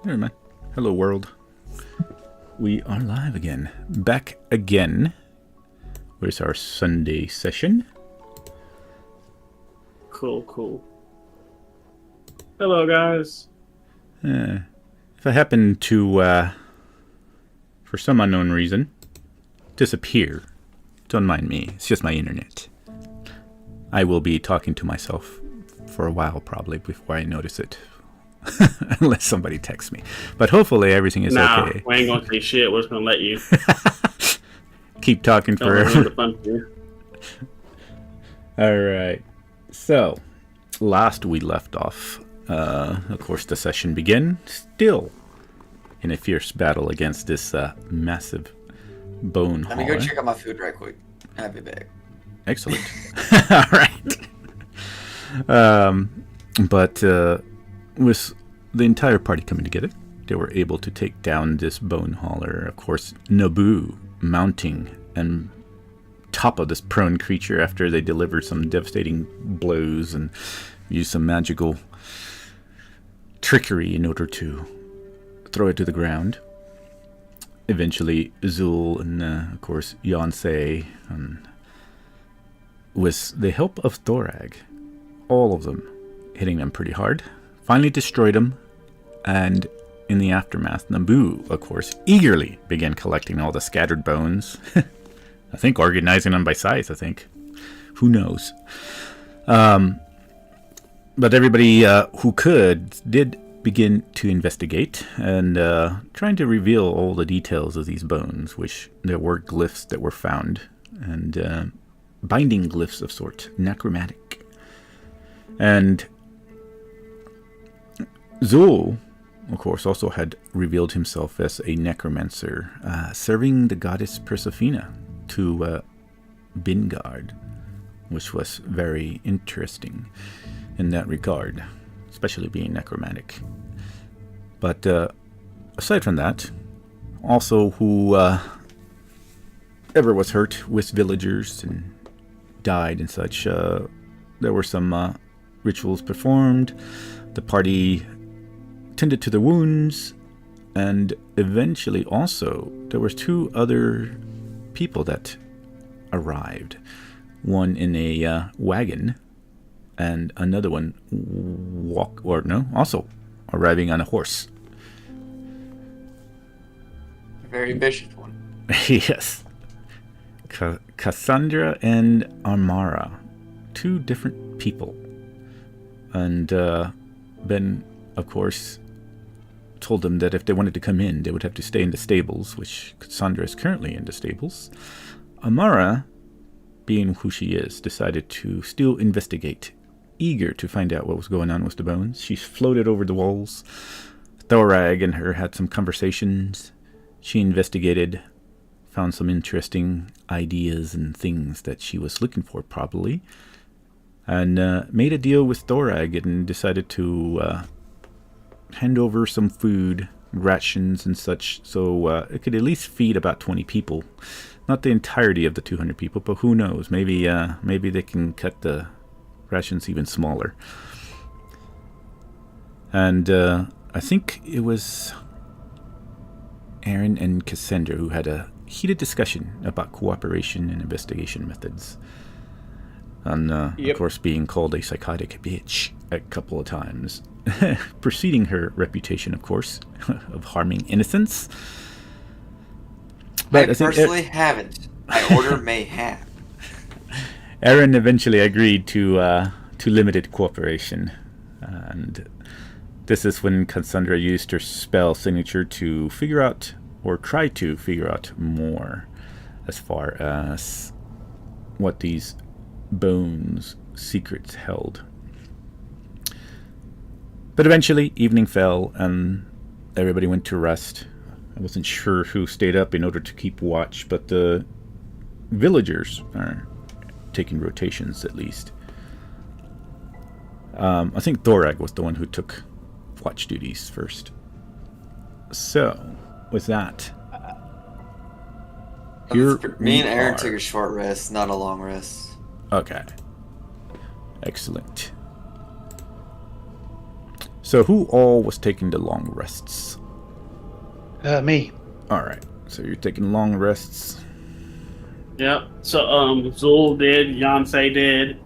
Never mind. Hello, world. We are live again. Back again. Where's our Sunday session? Cool. Hello, guys. If I happen to, for some unknown reason, disappear, don't mind me. It's just my internet. I will be talking to myself for a while, probably, before I notice it. Unless somebody texts me. But hopefully everything is okay. We ain't gonna say shit. We're just gonna let you keep talking forever. Alright. So, last we left off, of course the session began, still in a fierce battle against this massive bone hauler. Let me go check out my food right quick. I'll be back. Excellent. Alright. But with the entire party coming together, they were able to take down this bone hauler. Of course, Naboo mounting and top of this prone creature after they delivered some devastating blows and used some magical trickery in order to throw it to the ground. Eventually, Zul and, of course, Yonsei, with the help of Thorag, all of them hitting them pretty hard, finally destroyed them, and in the aftermath, Naboo, of course, eagerly began collecting all the scattered bones. I think organizing them by size, Who knows? But everybody who could did begin to investigate and trying to reveal all the details of these bones, which there were glyphs that were found, and binding glyphs of sort, necromantic. And Zul, of course, also had revealed himself as a necromancer, serving the goddess Persephone to Bingard, which was very interesting in that regard, especially being necromantic. But aside from that, also who ever was hurt with villagers and died and such, there were some rituals performed. The party tended to the wounds, and eventually also there was two other people that arrived. One in a wagon, and another one also arriving on a horse. A very vicious one. Yes. Cassandra and Amara. Two different people. And Ben, of course, told them that if they wanted to come in, they would have to stay in the stables, which Cassandra is currently in the stables. Amara, being who she is, decided to still investigate, eager to find out what was going on with the bones. She floated over the walls. Thorag and her had some conversations. She investigated, found some interesting ideas and things that she was looking for, probably, and made a deal with Thorag and decided to hand over some food, rations and such, so it could at least feed about 20 people. Not the entirety of the 200 people, but who knows? Maybe they can cut the rations even smaller. And I think it was Aaron and Cassandra who had a heated discussion about cooperation and investigation methods. And, of course, being called a psychotic bitch a couple of times. Preceding her reputation, of course, of harming innocents. But I personally haven't. My order may have. Aaron eventually agreed to limited cooperation. And this is when Cassandra used her spell signature to figure out, or try to figure out more as far as what these bones' secrets held. But eventually, evening fell, and everybody went to rest. I wasn't sure who stayed up in order to keep watch, but the villagers are taking rotations, at least. I think Thorag was the one who took watch duties first. So, with that, me and Aaron took a short rest, not a long rest. Okay. Excellent. So who all was taking the long rests? Me. Alright, so you're taking long rests. Yep. So Zul did, Yancey did.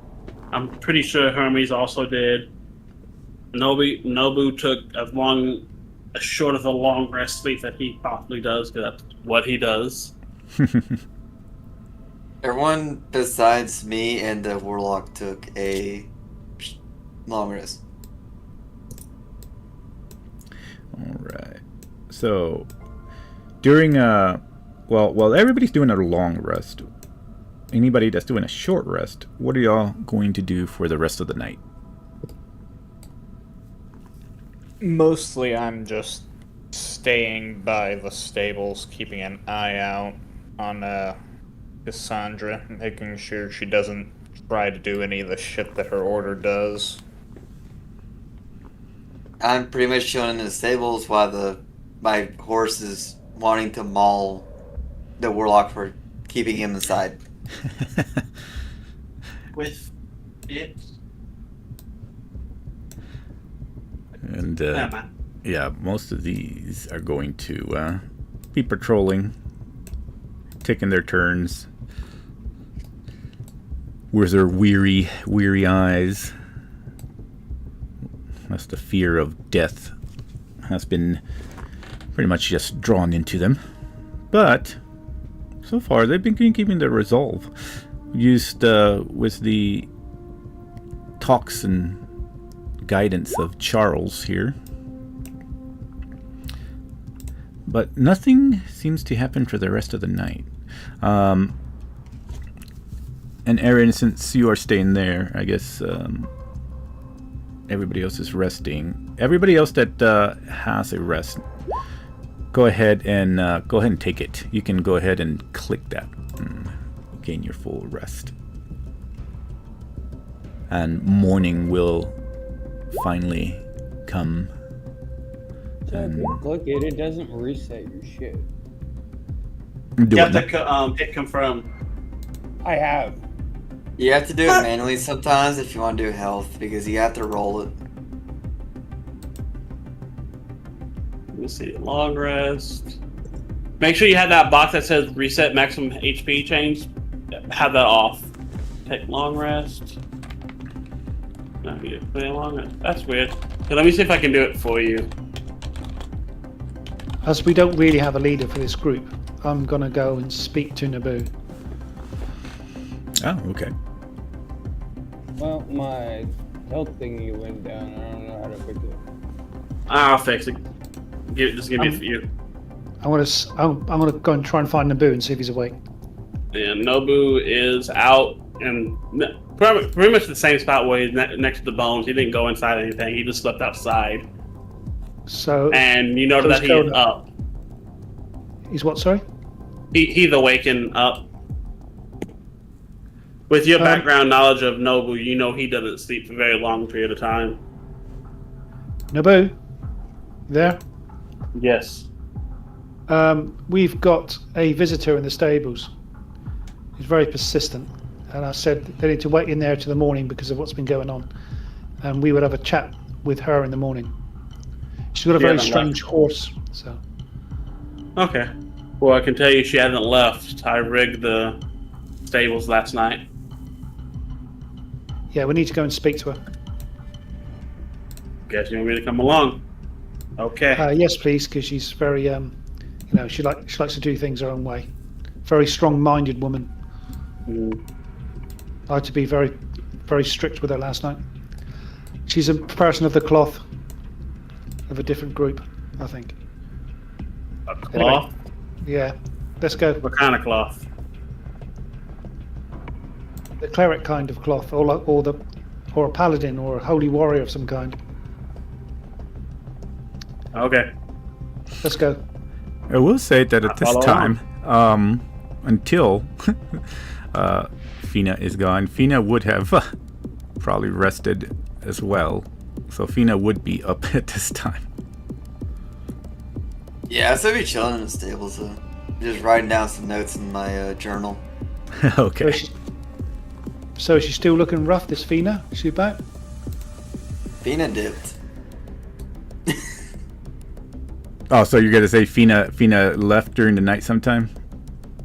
I'm pretty sure Hermes also did. Nobu took as short of a long rest sleep that he possibly does, because that's what he does. Everyone besides me and the warlock took a long rest. Alright. So during while everybody's doing a long rest, anybody that's doing a short rest, what are y'all going to do for the rest of the night? Mostly I'm just staying by the stables, keeping an eye out on Cassandra, making sure she doesn't try to do any of the shit that her order does. I'm pretty much chilling in the stables while my horse is wanting to maul the warlock for keeping him inside. With it. And Man. yeah, most of these are going to be patrolling, taking their turns with their weary eyes. That's the fear of death has been pretty much just drawn into them. But so far, they've been keeping their resolve. Used with the talks and guidance of Charles here. But nothing seems to happen for the rest of the night. And Aaron, since you are staying there, I guess everybody else is resting. Everybody else that has a rest, go ahead and take it. You can go ahead and click that and gain your full rest. And morning will finally come. So if you click it, it doesn't reset your shit. You have to hit confirm. I have. You have to do it manually sometimes if you want to do health, because you have to roll it. Let me see. Long rest. Make sure you have that box that says reset maximum HP change. Have that off. Take long rest. No, you didn't put in long rest. That's weird. So let me see if I can do it for you. As we don't really have a leader for this group, I'm going to go and speak to Naboo. Oh, okay. Well, my health thingy went down. I don't know how to fix it. I'll fix it. Just give me a few. I'm gonna go and try and find Naboo and see if he's awake. And Nobu is out and pretty much the same spot where he's next to the bones. He didn't go inside anything. He just slept outside. So. And you notice that he is up. He's what? Sorry. He's awakened up. With your background knowledge of Nobu, you know he doesn't sleep for a very long period of time. Naboo, you there? Yes. We've got a visitor in the stables. He's very persistent, and I said they need to wait in there till the morning because of what's been going on, and we would have a chat with her in the morning. She's got a very strange horse, so. Okay. Well, I can tell you she hasn't left. I rigged the stables last night. Yeah, we need to go and speak to her. Guess you want me to come along? Okay. Yes, please, because she's very, she likes to do things her own way. Very strong-minded woman. I had to be very, very strict with her last night. She's a person of the cloth, of a different group, I think. A cloth? Anyway, yeah, let's go. What kind of cloth? The cleric kind of cloth, or a paladin, or a holy warrior of some kind. Okay. Let's go. I will say that at this time, until Fina is gone, Fina would have probably rested as well. So Fina would be up at this time. Yeah, I'd still be chilling in the stables, though. Just writing down some notes in my journal. Okay. So is she still looking rough, this Fina? Is she back? Fina dipped. Oh, so you're gonna say Fina left during the night sometime?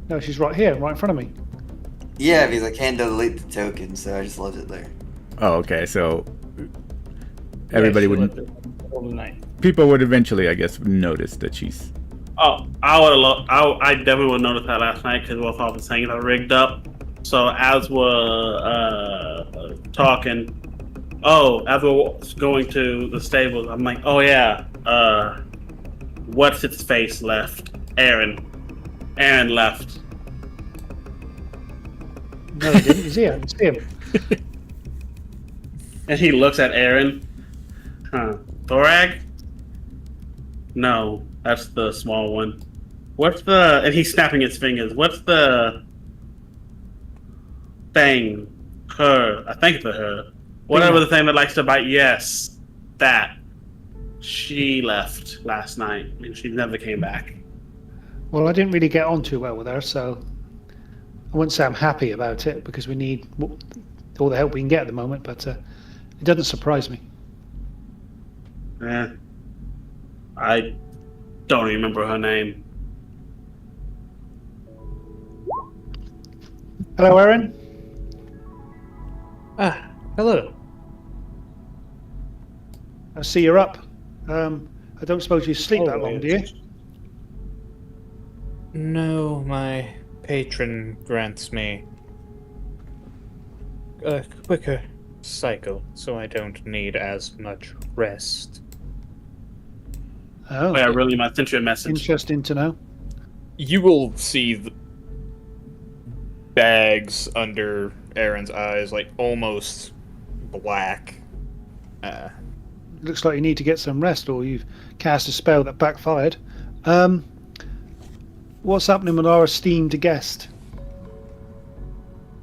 No, she's right here, right in front of me. Yeah, because I can't delete the token, so I just left it there. Oh, okay. So everybody would, All the night. people would eventually, I guess, notice that she's. Oh, I definitely would notice that last night because both officers hanging out rigged up. So as we're talking, as we're going to the stables, I'm like, oh yeah, what's its face left? Aaron left. No, he didn't. He's here. I can see him. And he looks at Aaron. Huh. Thorag? No, that's the small one. What's the... And he's snapping his fingers. What's the... thing? Her. I think it's a her. Whatever the thing that likes to bite. Yes. That. She left last night. And she never came back. Well, I didn't really get on too well with her, so I wouldn't say I'm happy about it because we need all the help we can get at the moment, but it doesn't surprise me. I don't remember her name. Hello, Aaron. Ah, hello. I see you're up. I don't suppose you sleep that long, do you? No, my patron grants me a quicker cycle, so I don't need as much rest. Oh, Oh, yeah, really, my sent you a message. interesting to know. You will see the bags under Aaron's eyes, like almost black. Looks like you need to get some rest, or you've cast a spell that backfired. What's happening with our esteemed guest?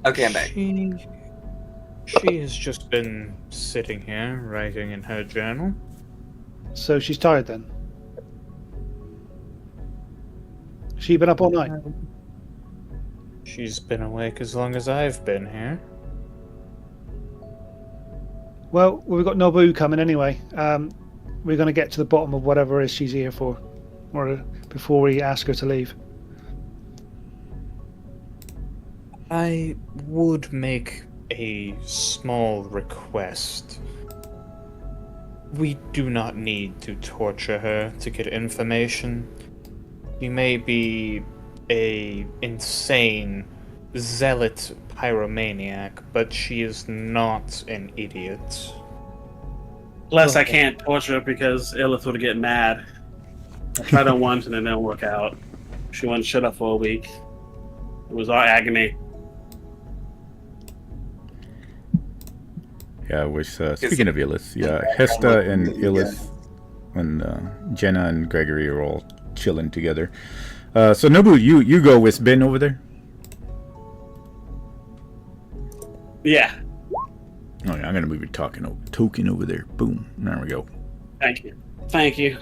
Okay, I'm back. She has just been sitting here, writing in her journal. So she's tired then? She been up all night? She's been awake as long as I've been here. Well, we've got Nobu coming anyway. We're going to get to the bottom of whatever it is she's here for, or before we ask her to leave. I would make a small request. We do not need to torture her to get information. She may be a insane zealot pyromaniac, but she is not an idiot. Plus, I can't torture her because Illith would get mad. I tried it once and it didn't work out. She wouldn't shut up for a week. It was our agony. Yeah, I wish. Speaking of Illith, yeah, Hesta and Illith and Jenna and Gregory are all chilling together. So Nobu, you go with Ben over there. Yeah. Oh yeah, I'm gonna move your token over there. Boom. There we go. Thank you. Thank you.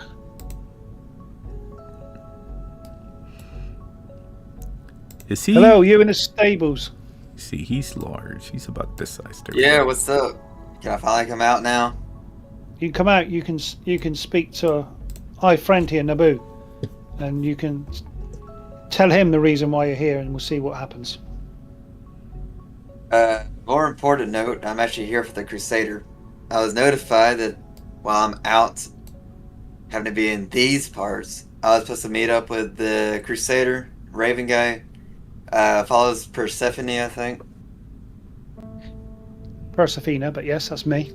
Is he? Hello, you in the stables? See, he's large. He's about this size. There. Yeah, what's up? Can I finally come out now? You can come out. You can speak to our friend here, Naboo, and you can tell him the reason why you're here, and we'll see what happens. More important note, I'm actually here for the Crusader. I was notified that while I'm out, having to be in these parts, I was supposed to meet up with the Crusader, Raven guy. Follows Persephone, I think. Persephina, but yes, that's me.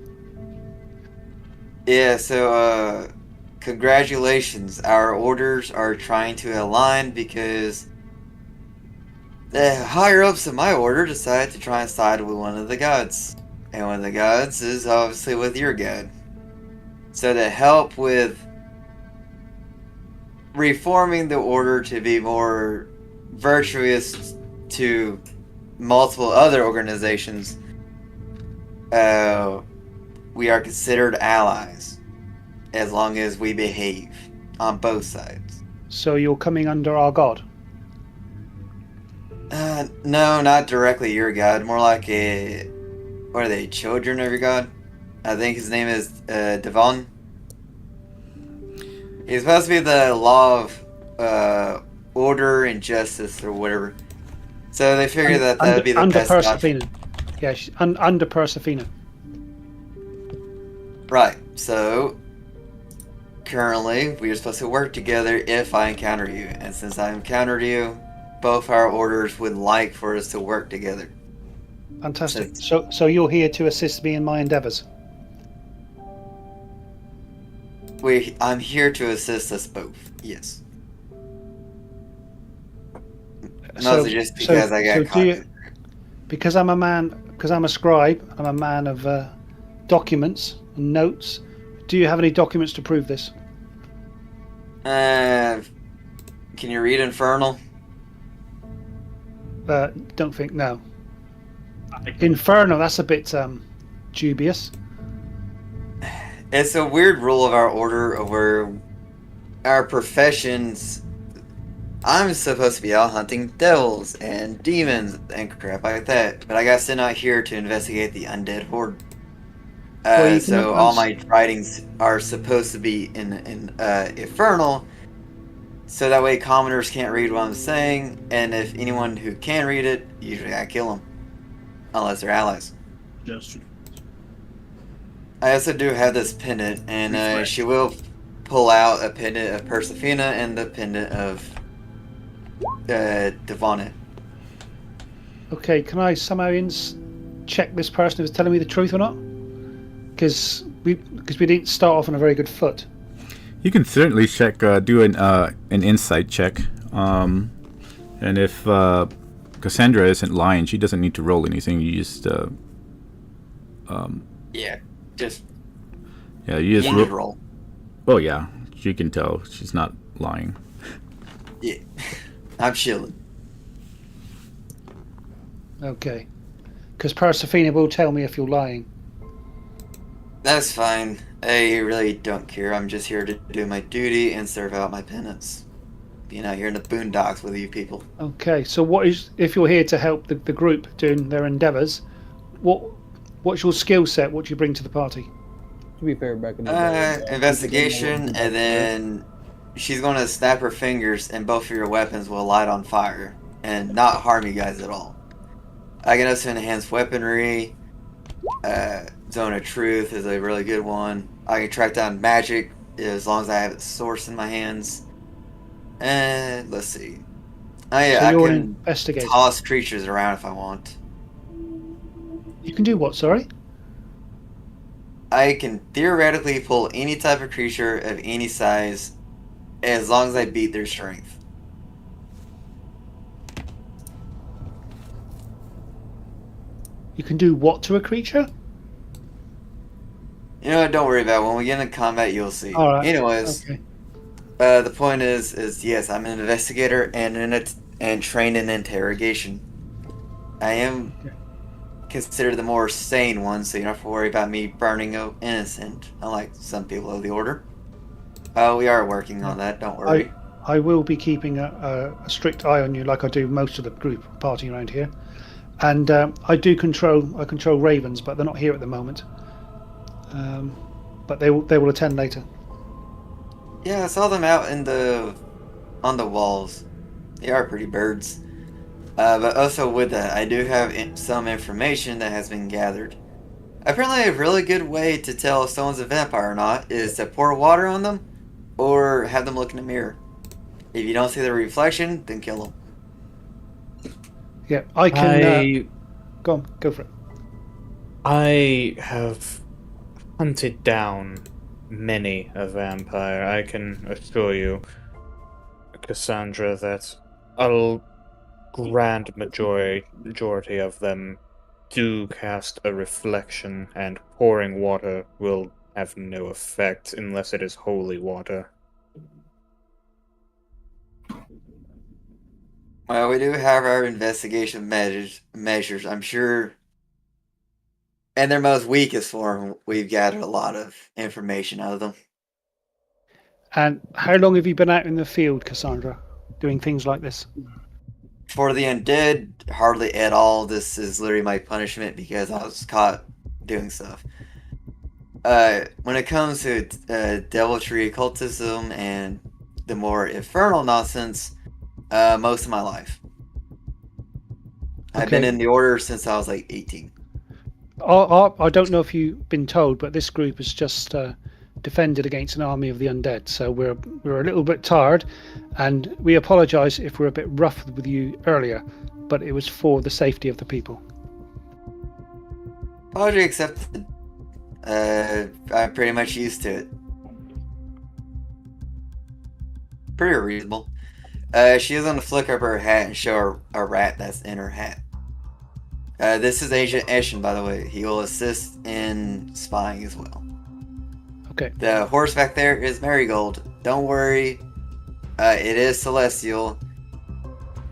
Yeah, so, congratulations. Our orders are trying to align because the higher-ups of my order decided to try and side with one of the gods. And one of the gods is obviously with your god. So to help with reforming the order to be more virtuous to multiple other organizations, we are considered allies as long as we behave on both sides. So you're coming under our god? No, not directly your god. More like a... What are they? Children of your god? I think his name is Devon. He's supposed to be the law of order and justice or whatever. So they figured that would be the under best option. Persefina. Yeah, under Persefina. Right. So currently, we are supposed to work together if I encounter you, and since I encountered you, both our orders would like for us to work together. Fantastic. So you're here to assist me in my endeavours. I'm here to assist us both. Yes. Mostly just because I got caught. Because I'm a scribe, I'm a man of documents and notes. Do you have any documents to prove this? Can you read Infernal? Don't think no. Infernal, that's a bit dubious. It's a weird rule of our order where our professions. I'm supposed to be out hunting devils and demons and crap like that, but I guess they're not here to investigate the undead horde. So all my writings are supposed to be in Infernal, so that way commoners can't read what I'm saying, and if anyone who can read it, usually I kill them, unless they're allies. Just I also do have this pendant, and she will pull out a pendant of Persefina and the pendant of Devon. Okay, can I somehow check this person who's telling me the truth or not? Because we didn't start off on a very good foot. You can certainly check, do an insight check, and if Cassandra isn't lying, she doesn't need to roll anything. You just Yeah, just you just roll. Oh yeah, you can tell she's not lying. Yeah, I'm chilling. Okay, because Persefina will tell me if you're lying. That's fine. I really don't care. I'm just here to do my duty and serve out my penance. Being out here in the boondocks with you people. Okay, so if you're here to help the group doing their endeavours, what's your skill set? What do you bring to the party? To be fair, back in the day, Investigation, and then she's going to snap her fingers and both of your weapons will light on fire and not harm you guys at all. I can also enhance weaponry. Zone of Truth is a really good one. I can track down magic as long as I have its source in my hands. And let's see. Oh yeah, So I you're an can investigator. toss creatures around if I want. You can do what? Sorry. I can theoretically pull any type of creature of any size as long as I beat their strength. You can do what to a creature? You know what, don't worry about it. When we get into combat, you'll see. All right. Anyways, Okay. the point is yes, I'm an investigator and trained in interrogation. I am considered the more sane one, so you don't have to worry about me burning an innocent, unlike some people of the order. We are working on that, don't worry. I will be keeping a strict eye on you, like I do most of the group party around here. And I control ravens, but they're not here at the moment. But they will attend later. Yeah, I saw them out on the walls. They are pretty birds. But also with that, I do have some information that has been gathered. Apparently a really good way to tell if someone's a vampire or not is to pour water on them or have them look in a mirror. If you don't see the reflection, then kill them. Yeah, I can. Go for it. I have hunted down many a vampire. I can assure you, Cassandra, that a grand majority of them do cast a reflection, and pouring water will have no effect unless it is holy water. Well, we do have our investigation measures. I'm sure in their most weakest form, we've gathered a lot of information out of them. And how long have you been out in the field, Cassandra, doing things like this? For the undead, hardly at all. This is literally my punishment because I was caught doing stuff. when it comes to deviltry, occultism, and the more infernal nonsense, most of my life. I've been Okay. in the order since I was like 18. I don't know if you've been told, but this group has just defended against an army of the undead. So we're a little bit tired, and we apologise if we're a bit rough with you earlier, but it was for the safety of the people. Apology accepted. I'm pretty much used to it. Pretty reasonable. She is going to flick up her hat and show her a rat that's in her hat. This is Agent Eshin, by the way. He will assist in spying as well. Okay. The horse back there is Marigold. Don't worry. It is Celestial,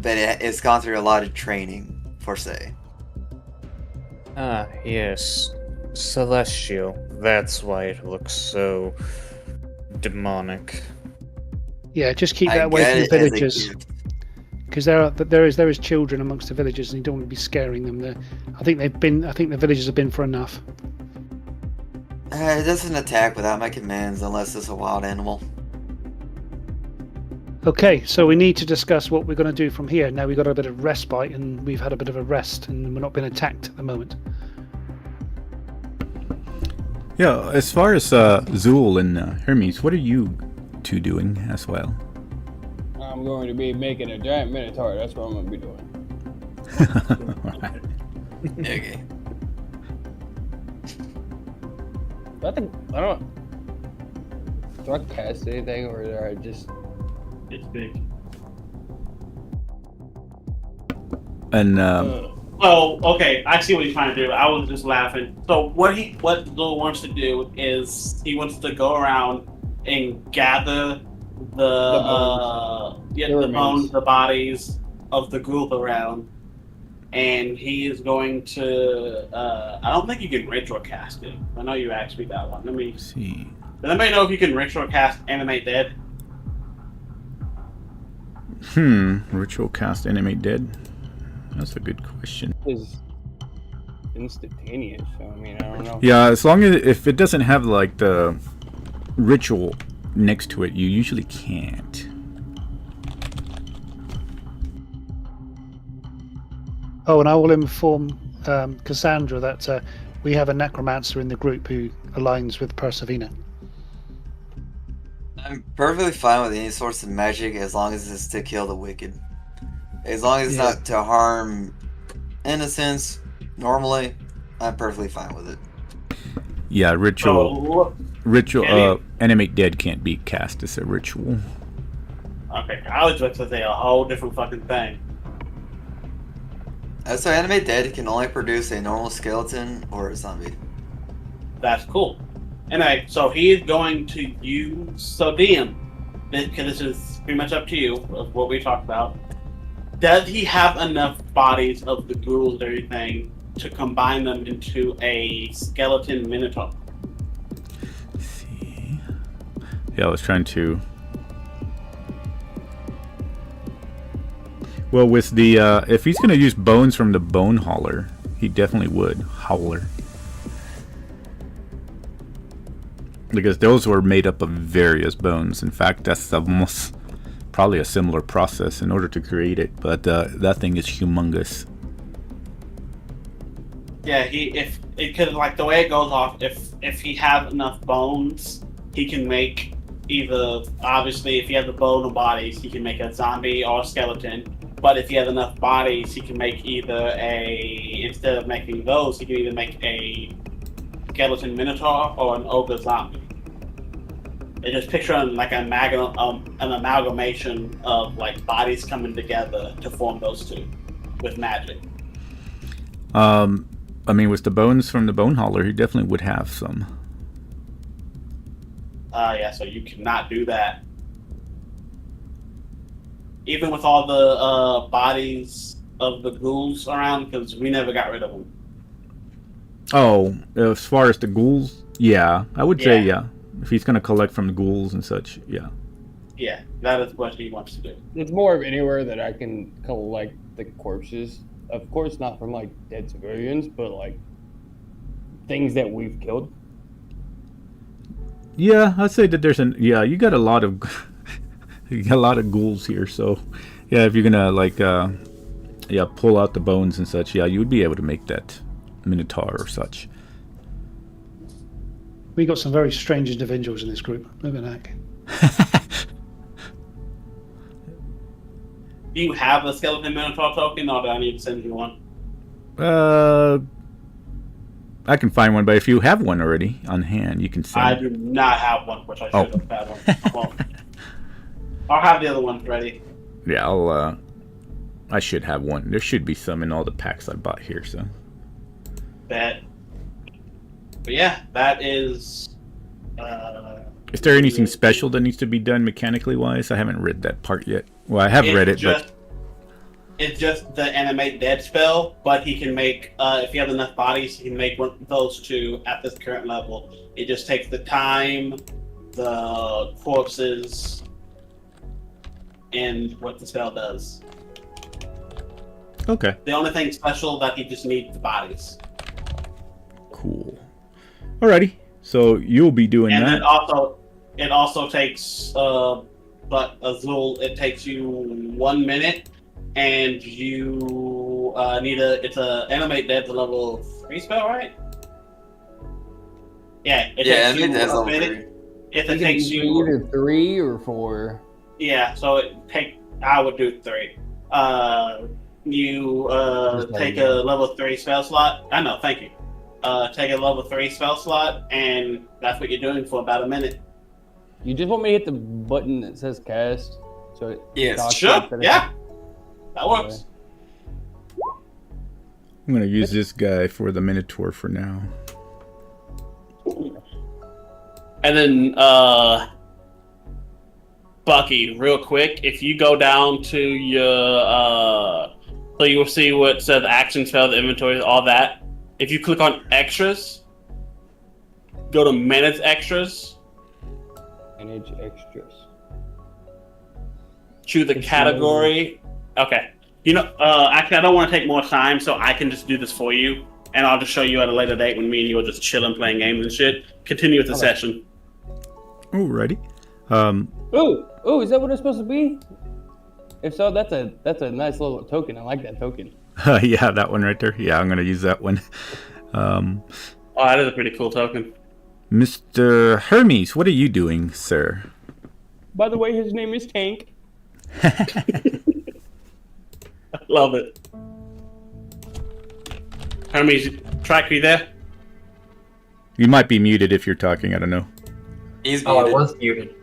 but it's gone through a lot of training, for say. Ah, yes. Celestial. That's why it looks so demonic. Yeah, just keep I that away get from the it as a villagers, gift. because there is children amongst the villagers, and you don't want to be scaring them. I think the villagers have been for enough. It doesn't attack without my commands unless it's a wild animal. Okay, so we need to discuss what we're going to do from here. Now we've got a bit of respite, and we've had a bit of a rest, and we're not being attacked at the moment. Yeah, as far as Zool and Hermes, what are you two doing as well? I'm going to be making a giant minotaur. That's what I'm going to be doing. Alright. Okay. I don't. Do I cast anything, or do I just? It's big. And Oh, okay. I see what he's trying to do. I was just laughing. So what Lil wants to do is he wants to go around and gather the bones, the bodies of the group around, and he is going to. I don't think you can ritual cast it. I know you asked me that one. Let me see. Does anybody know if you can ritual cast Animate Dead? Ritual cast animate dead. That's a good question. Is instantaneous. So, I mean, I don't know. Yeah, as long as if it doesn't have like the ritual next to it, you usually can't. Oh, and I will inform Cassandra that we have a necromancer in the group who aligns with Persevina. I'm perfectly fine with any sorts of magic as long as it's to kill the wicked. As long as it's not to harm innocents, normally, I'm perfectly fine with it. Yeah, ritual. Can Animate dead can't be cast as a ritual. Okay, I was just to say a whole different fucking thing. So Animate Dead can only produce a normal skeleton or a zombie. That's cool. Anyway, so he is going to use. So DM, because this is pretty much up to you of what we talked about. Does he have enough bodies of the ghouls and everything to combine them into a skeleton minotaur? Let's see. Yeah, I was trying to. Well, with the if he's gonna use bones from the bone hauler, he definitely would howler. Because those were made up of various bones. In fact, that's almost probably a similar process in order to create it. But that thing is humongous. Yeah, because like the way it goes off, if he has enough bones, he can make either, obviously if he has the bone and bodies, he can make a zombie or a skeleton. But if he has enough bodies, he can make instead of making those, he can either make a skeleton minotaur or an ogre zombie. They just picture like an amalgamation of like bodies coming together to form those two with magic. I mean, with the bones from the bone hauler, he definitely would have some. Yeah, so you cannot do that. Even with all the bodies of the ghouls around, because we never got rid of them. Oh, as far as the ghouls, yeah, I would say yeah. If he's gonna collect from the ghouls and such, yeah. Yeah, that is what he wants to do. It's more of anywhere that I can collect the corpses. Of course, not from like dead civilians, but like things that we've killed. Yeah, I'd say that there's you got a lot of you got a lot of ghouls here, so yeah, if you're gonna like pull out the bones and such, yeah, you would be able to make that minotaur or such. We got some very strange individuals in this group. Look at that. Do you have a skeleton minotaur token, or do I need to send you one? I can find one, but if you have one already on hand, you can send. I do not have one, which I should have had one. Well, I'll have the other one ready. Yeah, I should have one. There should be some in all the packs I bought here, so. But yeah, that is. Is there anything special that needs to be done mechanically wise? I haven't read that part yet. Well, I have read it, but it's just the animate dead spell. But he can make, if you have enough bodies, he can make those two at this current level. It just takes the time, the corpses, and what the spell does. okay, The only thing special that he just needs the bodies. cool. Alrighty, so you'll be doing And that. then it also takes, but Azul, it takes you 1 minute, and you it's a animate dead to level 3 spell, right? Yeah, it takes you that's a level minute. 3. If it takes you, either 3 or 4. yeah, so I would do 3. You take a level 3 spell slot. I know, thank you. Take a level 3 spell slot, and that's what you're doing for about a minute. You just want me to hit the button that says cast? So it Yes. docks Sure, instead of- yeah. That works. I'm gonna use this guy for the minotaur for now. And then, Bucky, real quick, if you go down to your, so you will see what says action spells, inventory, all that. If you click on extras, go to manage extras, Manage extras. choose the category. Okay. Actually, I don't want to take more time, so I can just do this for you, and I'll just show you at a later date when me and you are just chilling, playing games and shit. Continue with the session. Alrighty. Ooh, is that what it's supposed to be? If so, that's a nice little token. I like that token. Yeah, that one right there. Yeah, I'm gonna use that one. Oh, that is a pretty cool token. Mr. Hermes, what are you doing, sir? By the way, his name is Tank. Love it. Hermes, Track, are you there? You might be muted if you're talking. I don't know. He's Oh, I muted. was muted.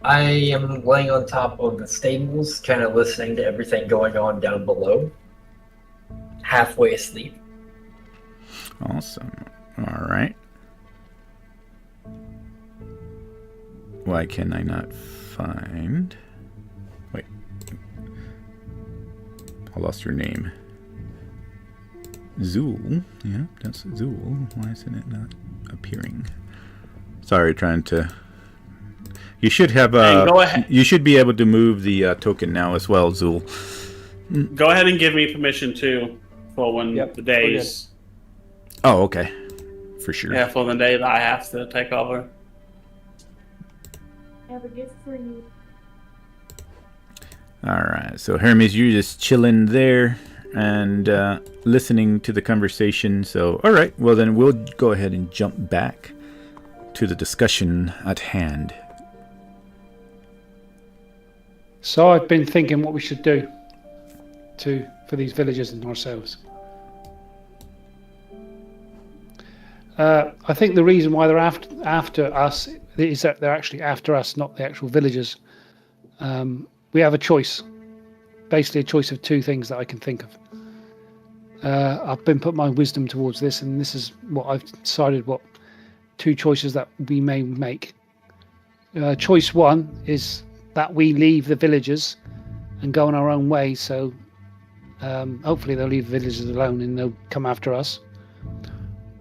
I am laying on top of the stables, kind of listening to everything going on down below. Halfway asleep. Awesome. All right. Why can I not find? Wait. I lost your name. Zool. Yeah, that's Zool. Why isn't it not appearing? Sorry, trying to. You should have. Go ahead. You should be able to move the token now as well, Zool. Go ahead and give me permission too for when Yep, the days. Oh, okay. For sure. Yeah, for the day that I have to take over. I have a gift for you. All right. So Hermes, you're just chilling there and listening to the conversation. So, all right. Well, then we'll go ahead and jump back to the discussion at hand. So I've been thinking what we should do for these villagers and ourselves. I think the reason why they're after us is that they're actually after us, not the actual villagers. We have a choice, basically a choice of two things that I can think of. I've been put my wisdom towards this, and this is what I've decided. What two choices that we may make. Choice one is that we leave the villagers and go on our own way. So hopefully they'll leave the villagers alone and they'll come after us.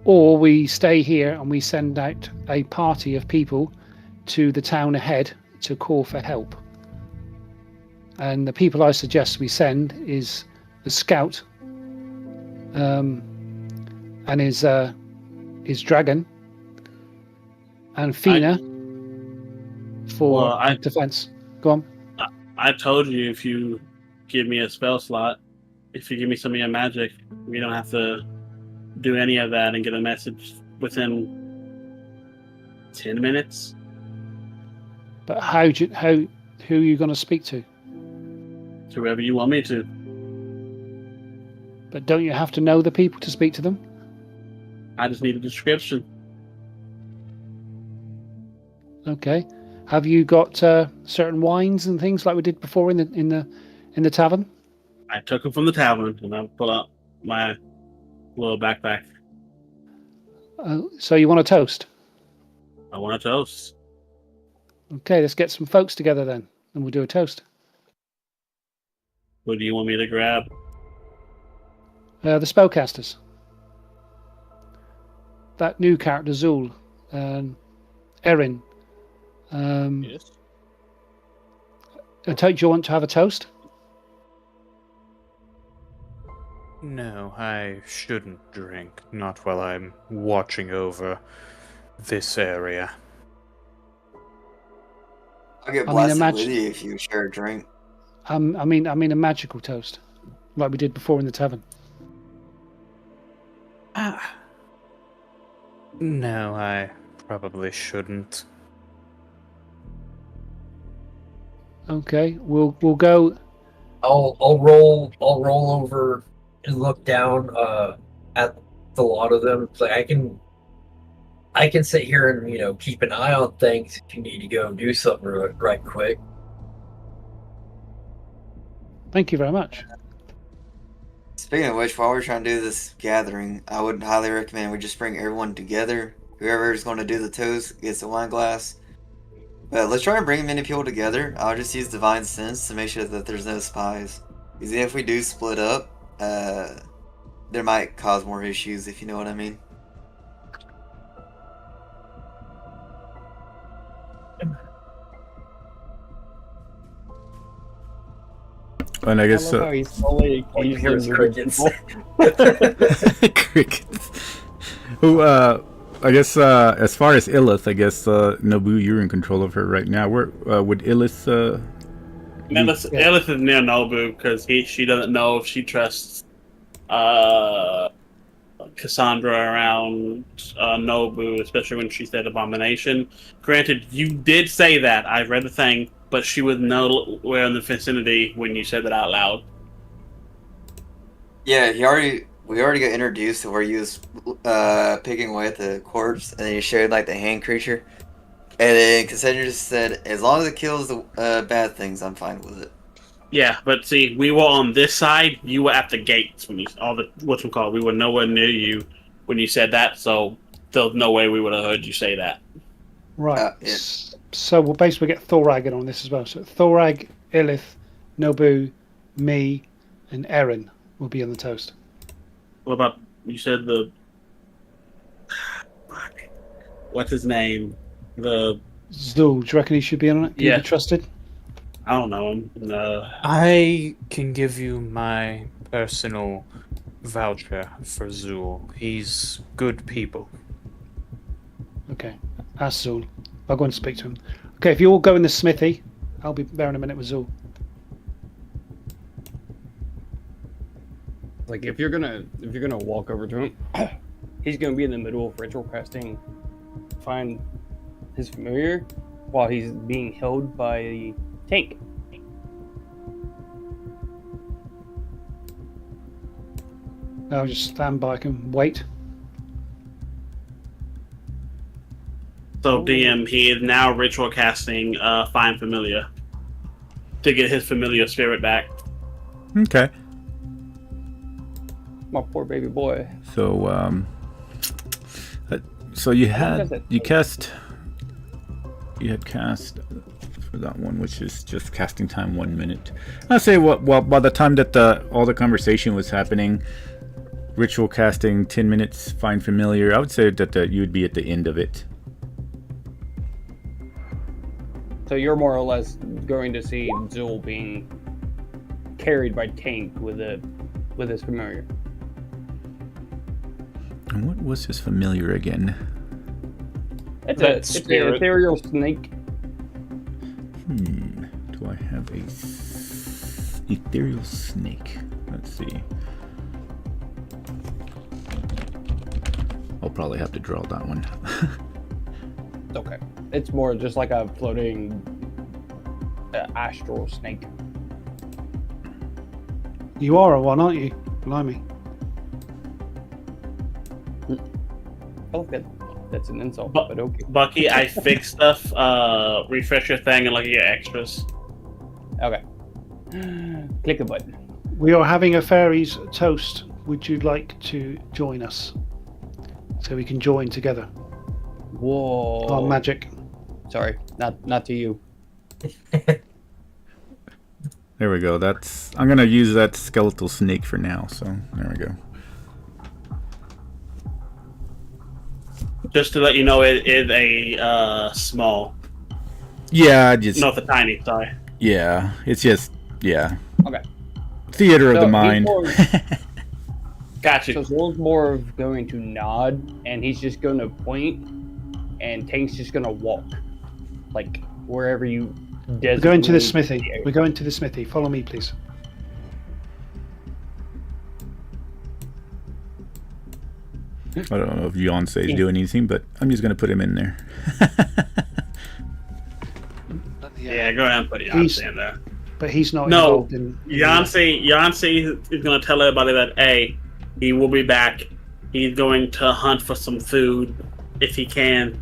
Or we stay here and we send out a party of people to the town ahead to call for help. And the people I suggest we send is the scout and his is Dragon, and Fina for Well, defense. Go on. I told you if you give me a spell slot, if you give me some of your magic, we don't have to do any of that and get a message within 10 minutes. But who are you going to speak to? To whoever you want me to. But don't you have to know the people to speak to them? I just need a description. Okay. Have you got certain wines and things like we did before in the tavern? I took them from the tavern and I pull out my little backpack. So you want a toast? I want a toast. Okay, let's get some folks together then, and we'll do a toast. Who do you want me to grab? The spellcasters. That new character, Zul, Erin. Yes. Do you want to have a toast? No, I shouldn't drink. Not while I'm watching over this area. I'll get I mean, blasted imagine- with you if you share a drink. I mean a magical toast, like we did before in the tavern. No, I probably shouldn't. Okay, we'll go. I'll roll over and look down at the lot of them. It's like I can sit here and keep an eye on things if you need to go do something right quick. Thank you very much. Speaking of which, while we're trying to do this gathering, I would highly recommend we just bring everyone together. Whoever is going to do the toast gets a wine glass. But let's try and bring many people together. I'll just use Divine Sense to make sure that there's no spies. Because if we do split up, there might cause more issues, if you know what I mean. And I guess I love how he's slowly All you hear is occasionally crickets. crickets. Who? I guess as far as Illith, I guess Nobu, you're in control of her right now. Where would Illith? Ellis is near Nobu because she doesn't know if she trusts Cassandra around Nobu, especially when she said abomination. Granted, you did say that. I read the thing, but she was nowhere in the vicinity when you said that out loud. Yeah, we already got introduced to where he was picking away at the corpse, and then he showed like the hand creature. And then Cassandra just said, as long as it kills the bad things, I'm fine with it. Yeah, but see, we were on this side. You were at the gates when you we were nowhere near you when you said that. So there's no way we would have heard you say that. Right. Yeah. So we'll basically get Thorag in on this as well. So Thorag, Illith, Nobu, me, and Erin will be on the toast. What about you said the what's his name? The Zul, do you reckon he should be on it? Can Yeah. he be trusted? I don't know him. No. I can give you my personal voucher for Zool. He's good people. Okay. Ask Zul. I'll go and speak to him. Okay, if you all go in the smithy, I'll be there in a minute with Zul. Like if you're gonna walk over to him, he's gonna be in the middle of ritual casting, find his familiar, while he's being held by the tank. I'll just stand by and wait. So DM, he is now ritual casting Find Familiar to get his familiar spirit back. Okay. My poor baby boy. So so you had cast for that one, which is just casting time 1 minute. I'll say well by the time that all the conversation was happening, ritual casting 10 minutes, find familiar. I would say that you would be at the end of it. So you're more or less going to see Zul being carried by tank with his familiar. And what was his familiar again? It's That it's an spirit. ethereal snake. Do I have a ethereal snake? Let's see. I'll probably have to draw that one. Okay. It's more just like a floating astral snake. You are a one, aren't you? Blimey. I like that. That's an insult, Bu- but okay. Bucky, I fixed stuff. Refresh your thing and look at your extras. Okay. Click a button. We are having a fairies toast. Would you like to join us? So we can join together Whoa. on magic. Sorry, not to you. There we go. I'm gonna use that skeletal snake for now. So there we go. Just to let you know, it is a small, Yeah, just not the tiny. Sorry. yeah. It's just Okay. theater of So the he's mind. more- Got you. So Zol's more of going to nod, and he's just going to point, and Tank's just going to walk, like wherever you. We're going to the designate smithy. the area. We're going to the smithy. Follow me, please. I don't know if Beyonce is doing anything, but I'm just gonna put him in there. Yeah, go ahead and put He's- Yonsei in there. But he's not No, involved in. Yonsei is going to tell everybody that he will be back. He's going to hunt for some food if he can.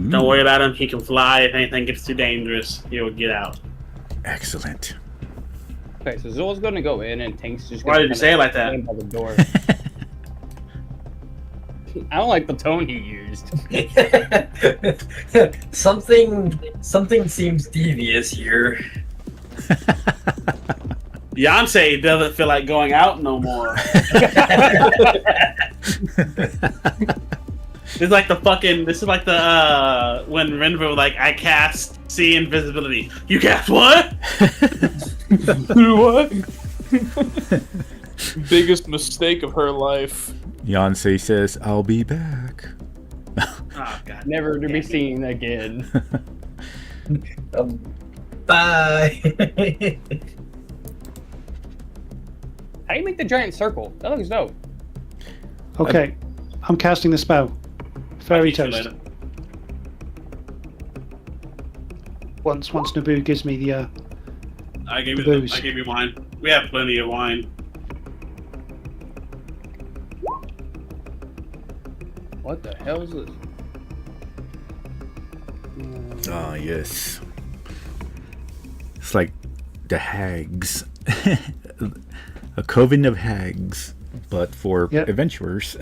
Don't worry about him. He can fly. If anything gets too dangerous, he'll get out. Excellent. Okay, so Zol's going to go in, and Tank's just. Why gonna did you say it like that? stand by the door. I don't like the tone he used. something seems devious here. Yonsei doesn't feel like going out no more. This is like the when Renver was like, I cast see invisibility. You cast what? What? Biggest mistake of her life. Beyonce says, "I'll be back." Oh god. Never to be seen again. Bye. How do you make the giant circle? That looks dope. Okay, I'm casting the spell. Fairy I'll teach you toast. later. Once Naboo gives me the. I gave The you booze. I gave you wine. We have plenty of wine. What the hell is this? Ah, yes. It's like the hags. A coven of hags, but for Yep. adventurers.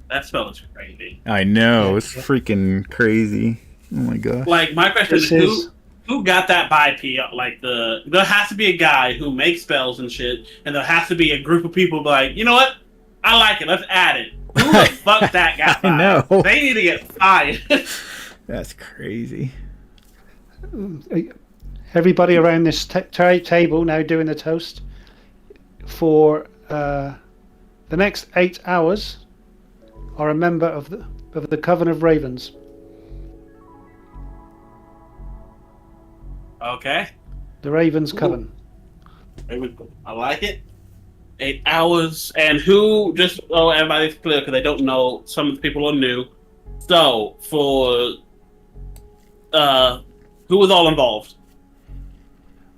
That spell is crazy. I know, it's freaking crazy. Oh my gosh. Like my question This is, is- who got that by P? Like there has to be a guy who makes spells and shit, and there has to be a group of people like, you know what? I like it. Let's add it. Who the fuck that got by? I know. They need to get fired. That's crazy. Everybody around this table now doing the toast for the next 8 hours are a member of the Coven of Ravens. Okay. The Ravens Coven. I like it. 8 hours. And who, just so everybody's clear, because they don't know, some of the people are new. So, for, who was all involved?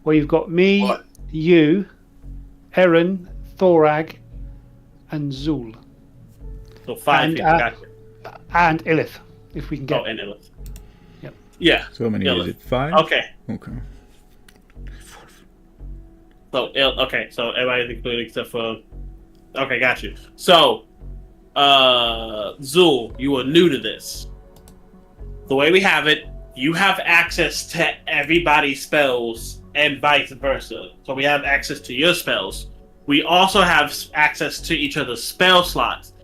Well, you've got me, What? you, Erin, Thorag, and Zul, So 5 And, people. Gotcha. and Ilith, if we can get. Oh, and Ilith. Yep. Yeah. So how many Ilith. is it? 5? Okay. Okay. So so everybody's included except for. Okay, got you. So, Zul, you are new to this. The way we have it, you have access to everybody's spells and vice versa. So we have access to your spells. We also have access to each other's spell slots,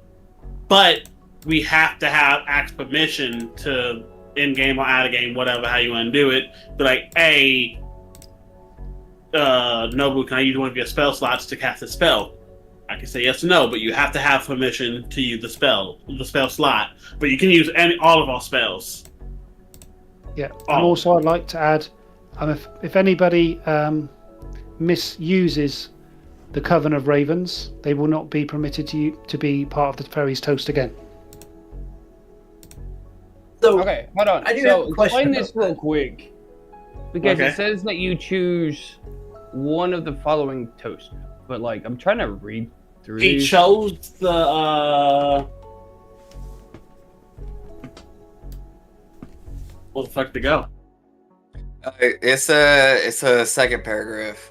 but we have to ask permission to in game or out of game, whatever how you want to do it. But like, hey. Nobu, can I use one of your spell slots to cast a spell? I can say yes or no, but you have to have permission to use the spell slot. But you can use all of our spells. Yeah. Oh. And also, I'd like to add, if anybody misuses the Coven of Ravens, they will not be permitted to be part of the Fairy's Toast again. So, Okay, hold on. I do have So a question explain this about real that. quick. Because Okay. it says that you choose one of the following toasts. But, like, I'm trying to read through He these. chose the Where the fuck to go? It's a second paragraph.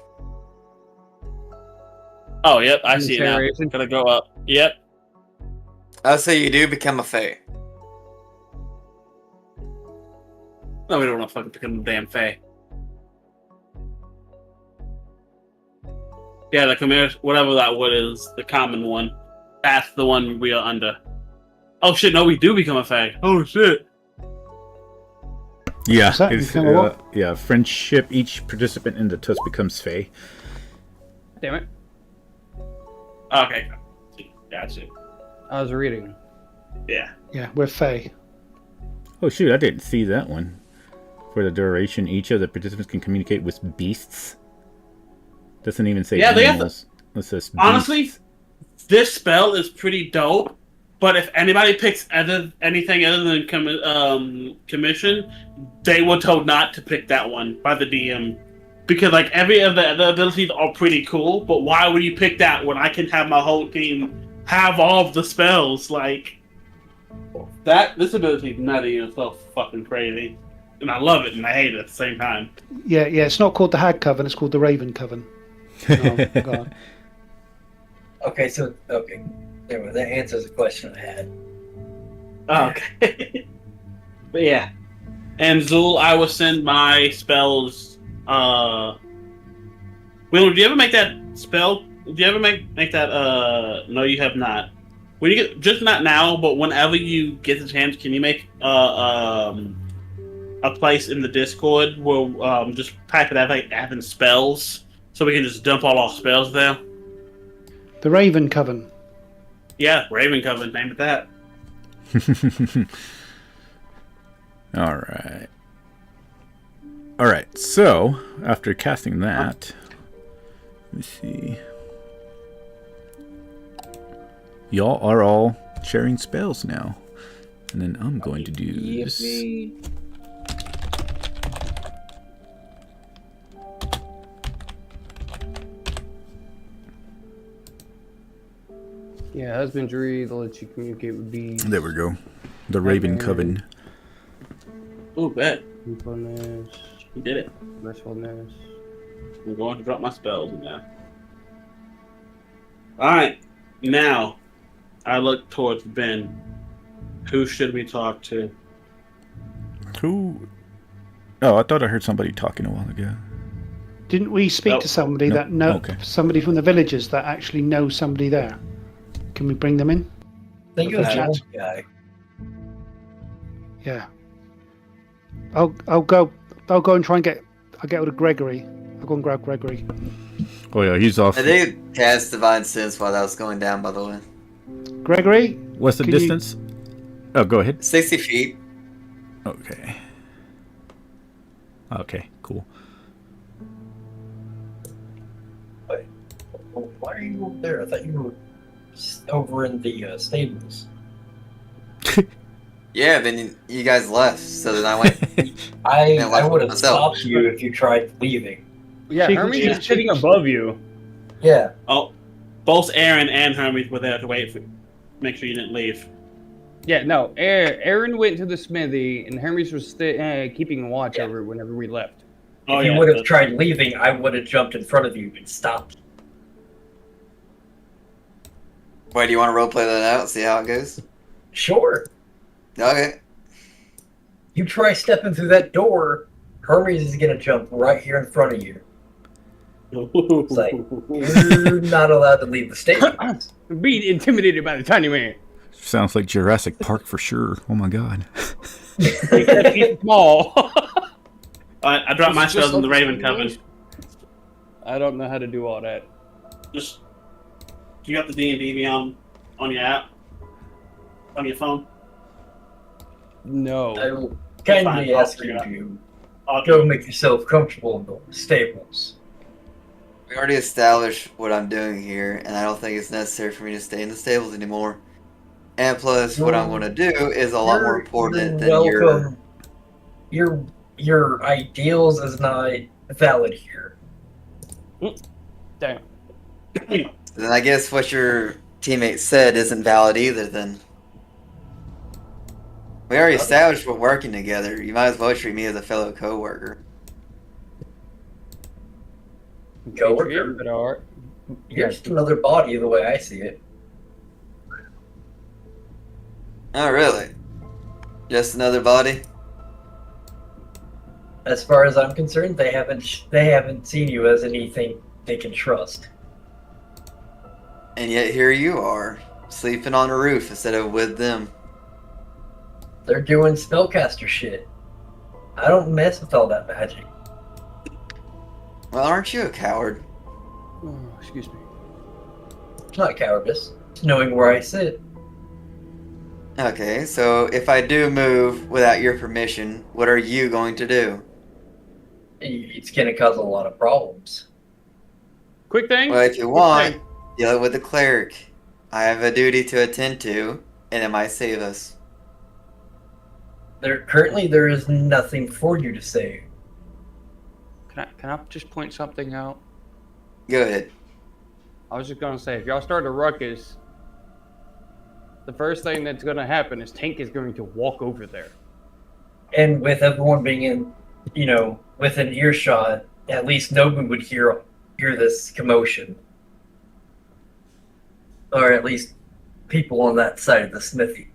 Oh, yep, I see it now. Consideration. Gotta go up. Yep. I'll say you do become a fae. No, we don't want to fucking become a damn fae. Yeah, the community, whatever that wood is, the common one. That's the one we are under. Oh shit, no, we do become a fae. Oh shit. Yeah, What's that? it's, Become a what? yeah. Friendship. Each participant in the toast becomes Fae. Damn it. Okay. Gotcha. I was reading. Yeah. Yeah, we're Fae. Oh shoot, I didn't see that one. For the duration, each of the participants can communicate with beasts. Doesn't even say Yeah, they have animals. It says beasts. Honestly, this spell is pretty dope. But if anybody picks anything other than commission, they were told not to pick that one by the DM. Because like every of the abilities are pretty cool, but why would you pick that when I can have my whole team have all of the spells? Like this ability is nutty and so fucking crazy. And I love it and I hate it at the same time. Yeah, it's not called the Hag Coven, it's called the Raven Coven. Oh, God. Okay, anyway, that answers the question I had. Okay. But yeah. And Zul, I will send my spells. Will, do you ever make that spell? Do you ever make that? No, you have not. When you get, just not now, but whenever you get the chance, can you make a place in the Discord where just type it out like having spells, so we can just dump all our spells there? The Raven Coven. Yeah, Raven Coven, name it that. All right. So after casting that, let me see. Y'all are all sharing spells now, and then I'm going to do this. Yippee. Yeah, husbandry, they'll let you communicate with bees. There we go. The Raven Coven. Ooh, bet. Truthfulness, You did it. mercifulness. I'm going to drop my spells in there. Alright, now I look towards Ben. Who should we talk to? Who? Oh, I thought I heard somebody talking a while ago. Didn't we speak Nope. to somebody Nope. that know Okay. somebody from the villages that actually knows somebody there? Can we bring them in? I think it was the Chat. old guy. Yeah. I'll go and try and get hold of Gregory. I'll go and grab Gregory. Oh yeah, he's off. I did cast Divine Sense while that was going down, by the way. Gregory, What's the Can you- distance? Oh, go ahead. 60 feet. Okay. Okay, cool. Why are you over there? I thought you were over in the stables. Yeah, then you guys left, so then I went. I would have myself. stopped you if you tried leaving. Yeah, She- Hermes she- is sitting above you. Yeah. Oh, both Aaron and Hermes were there to wait for. Make sure you didn't leave. Yeah, no, Aaron went to the smithy, and Hermes was keeping watch over it whenever we left. Oh If you yeah. would have tried leaving, I would have jumped in front of you and stopped. Wait, do you want to roleplay that out? See how it goes? Sure. Okay. You try stepping through that door, Hermes is gonna jump right here in front of you. It's like you're not allowed to leave the stable. Being intimidated by the tiny man. Sounds like Jurassic Park for sure. Oh my god. He's small. I dropped my Just spells in the like- Raven Coven. I don't know how to do all that. Just Do you got the D&D on your app? On your phone? No. I will Fine, kindly I'll ask figure you it out. to I'll go make yourself comfortable in the stables. We already established what I'm doing here, and I don't think it's necessary for me to stay in the stables anymore. And plus, what I'm going to do is a lot more important than your. welcome. Your ideals is not valid here. Damn. Then I guess what your teammate said isn't valid either. Then we already established we're working together. You might as well treat me as a fellow coworker. Coworker. But alright. You're just another body the way I see it. Oh, really? Just another body? As far as I'm concerned, they haven't seen you as anything they can trust. And yet here you are, sleeping on a roof instead of with them. They're doing spellcaster shit. I don't mess with all that magic. Well, aren't you a coward? Oh, excuse me. It's not cowardice. It's knowing where I sit. Okay, so if I do move without your permission, what are you going to do? It's gonna cause a lot of problems. Quick thing. Well, if you want, deal with the cleric. I have a duty to attend to, and it might save us. There is nothing for you to say. Can I just point something out? Go ahead. I was just gonna say, if y'all start a ruckus, the first thing that's gonna happen is Tank is going to walk over there. And with everyone being in, within earshot, at least Nobu would hear this commotion. Or at least people on that side of the smithy.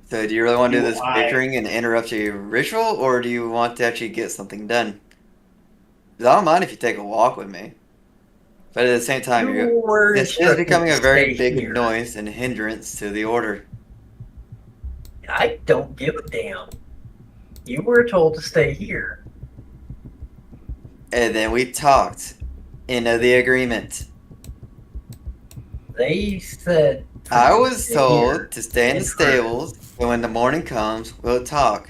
So do you really want to do this Why? bickering and interrupt your ritual, or do you want to actually get something done? 'Cause I don't mind if you take a walk with me. But at the same time, this is instructed becoming to a very stay big here. noise and hindrance to the order. I don't give a damn. You were told to stay here. And then we talked into the agreement. They said I was stay told here. to stay in the stables, and when the morning comes, we'll talk.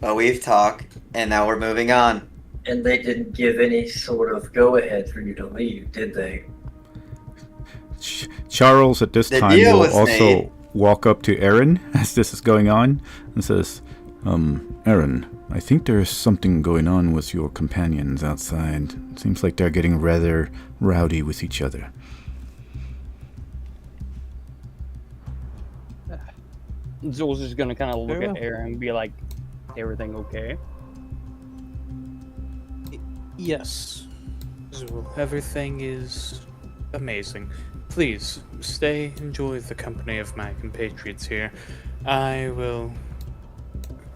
But we've talked, and now we're moving on. And they didn't give any sort of go-ahead for you to leave, did they? Charles at this The time deal will was also made. walk up to Aaron as this is going on and says, Aaron, I think there's something going on with your companions outside. Seems like they're getting rather rowdy with each other. Zul's just gonna kind of look Yeah. at Aaron and be like, everything okay? Yes. So everything is amazing. Please stay, enjoy the company of my compatriots here. I will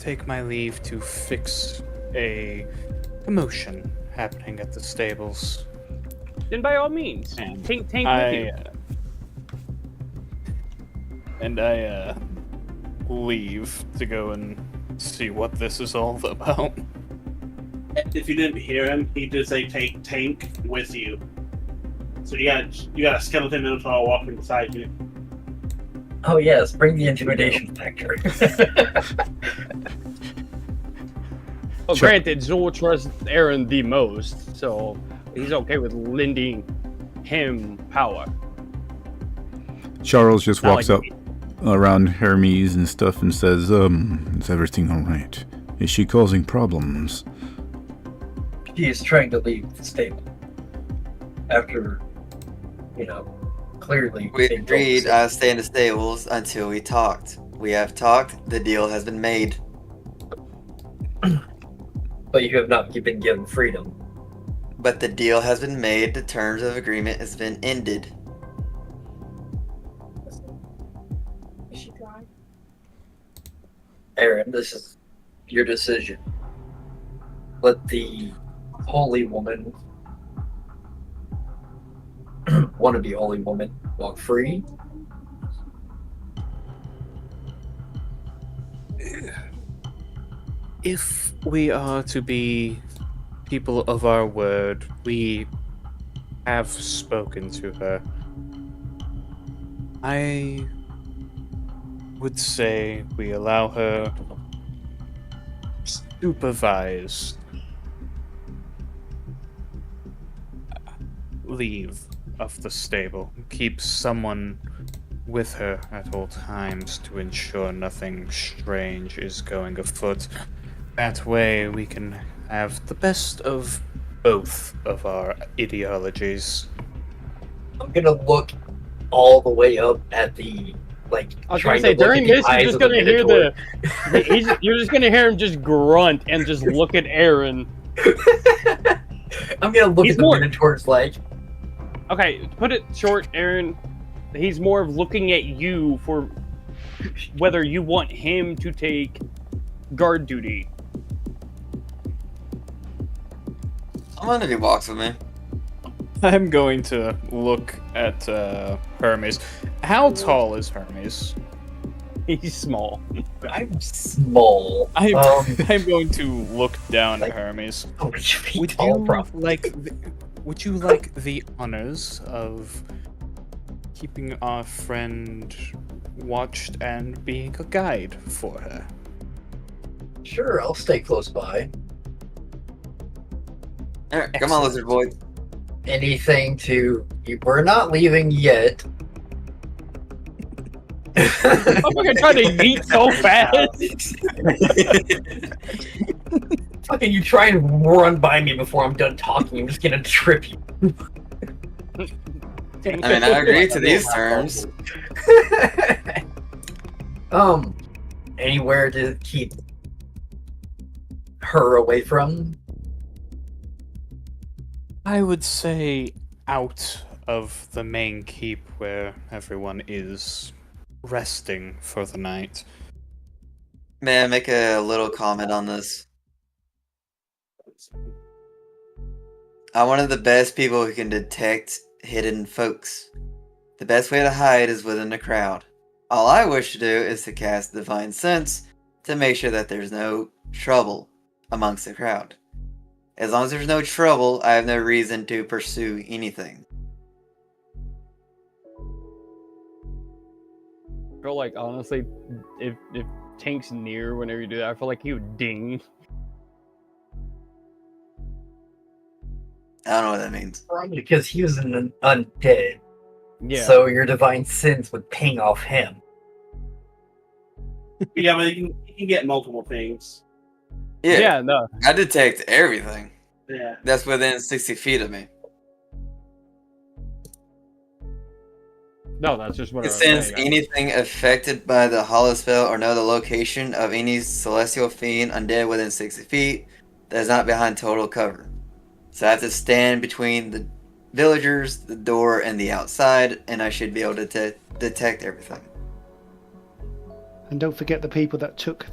take my leave to fix a commotion happening at the stables. Then by all means, And Tank with you. I leave to go and see what this is all about. If you didn't hear him, he did say take Tank with you. So you got a skeleton minotaur walking beside you. Oh yes, bring the intimidation factor. Well, Sure. granted, Zul trusts Aaron the most, so he's okay with lending him power. Charles just Not walks like up around Hermes and stuff and says, is everything alright? Is she causing problems? He is trying to leave the stable. After, clearly We being told to agreed stay. I'll stay in the stables until we talked. We have talked. The deal has been made. But you have not been given freedom. But the deal has been made. The terms of agreement has been ended. Aaron, this is your decision. Let the holy woman, wannabe holy woman, walk free. If we are to be people of our word, we have spoken to her. I would say we allow her supervised leave of the stable. Keep someone with her at all times to ensure nothing strange is going afoot. That way we can have the best of both of our ideologies. I'm gonna look all the way up at the I was trying gonna say to look during at the this, you're eyes just of the gonna hear Minotaur. you're just gonna hear him just grunt and just look at Aaron. I'm gonna look He's at the more- Minotaur's like, Okay, to put it short, Aaron. He's more of looking at you for whether you want him to take guard duty. I'm gonna do walks with me. I'm going to look at Hermes. How tall is Hermes? He's small. I'm small. I'm going to look down Like- at Hermes. How much feet Would tall, you bro? would you like the honors of keeping our friend watched and being a guide for her? Sure, I'll stay close by. Alright, come on, lizard boy. Anything to... We're not leaving yet. I'm fucking trying to yeet so fast. Fucking you try and run by me before I'm done talking, I'm just gonna trip you. I mean, I agree to these terms. Anywhere to keep her away from? I would say out of the main keep where everyone is resting for the night. May I make a little comment on this? I'm one of the best people who can detect hidden folks. The best way to hide is within the crowd. All I wish to do is to cast Divine Sense to make sure that there's no trouble amongst the crowd. As long as there's no trouble, I have no reason to pursue anything. I feel like honestly, if Tank's near whenever you do that, I feel like he would ding. I don't know what that means. Probably because he was an undead. Yeah. So your divine sense would ping off him. Yeah, but you can get multiple things. Yeah, no. I detect everything Yeah. that's within 60 feet of me. No, that's just what I was Since saying. anything affected by the hollow spell or know the location of any celestial fiend undead within 60 feet that is not behind total cover. So I have to stand between the villagers, the door, and the outside, and I should be able to detect everything. And don't forget the people that took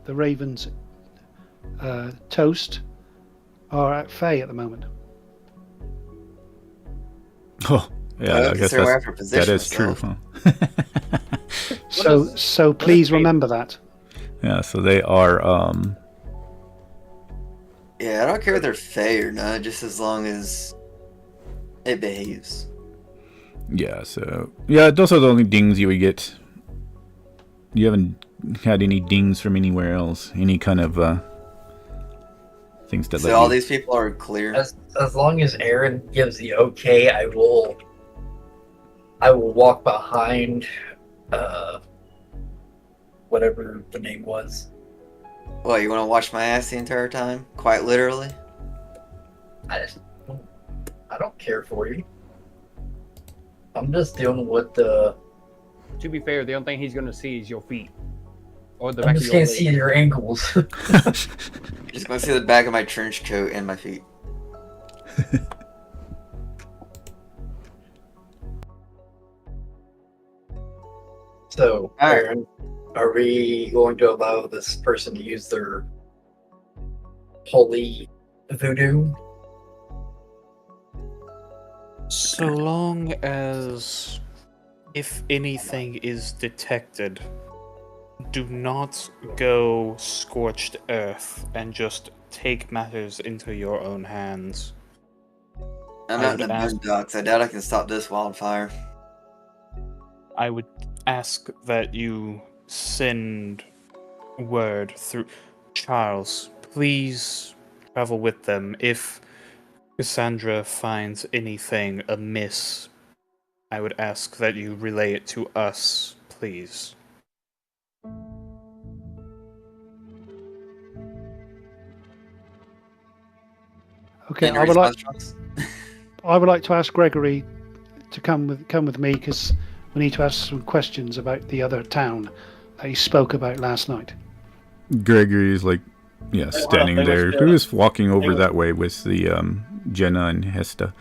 the Ravens' toast are at Faye at the moment. Oh, yeah, I guess so we're that's, after position that is true. myself. Huh? So please remember that. Yeah, so they are. Yeah, I don't care if they're Fey or not, just as long as it behaves. Yeah, so yeah, those are the only dings you would get. You haven't had any dings from anywhere else. Any kind of things that. So let all you... these people are clear. As long as Aaron gives the okay, I will walk behind whatever the name was. What, you want to watch my ass the entire time? Quite literally? I don't care for you. I'm just dealing with the. To be fair, the only thing he's gonna see is your feet. Or the I'm back just of your gonna see leg. your ankles. Just gonna see the back of my trench coat and my feet. So, All right. Aaron, are we going to allow this person to use their holy voodoo? So long as, if anything is detected, do not go scorched earth and just take matters into your own hands. I'm I out in would the ask- boondocks. I doubt I can stop this wildfire. I would ask that you send word through Charles. Please travel with them. If Cassandra finds anything amiss, I would ask that you relay it to us, please. Okay, Any I would like response? to ask Gregory to come with me because we need to ask some questions about the other town that he spoke about last night. Gregory is like, yeah, standing there. He was walking over were- that way with the Jenna and Hesta.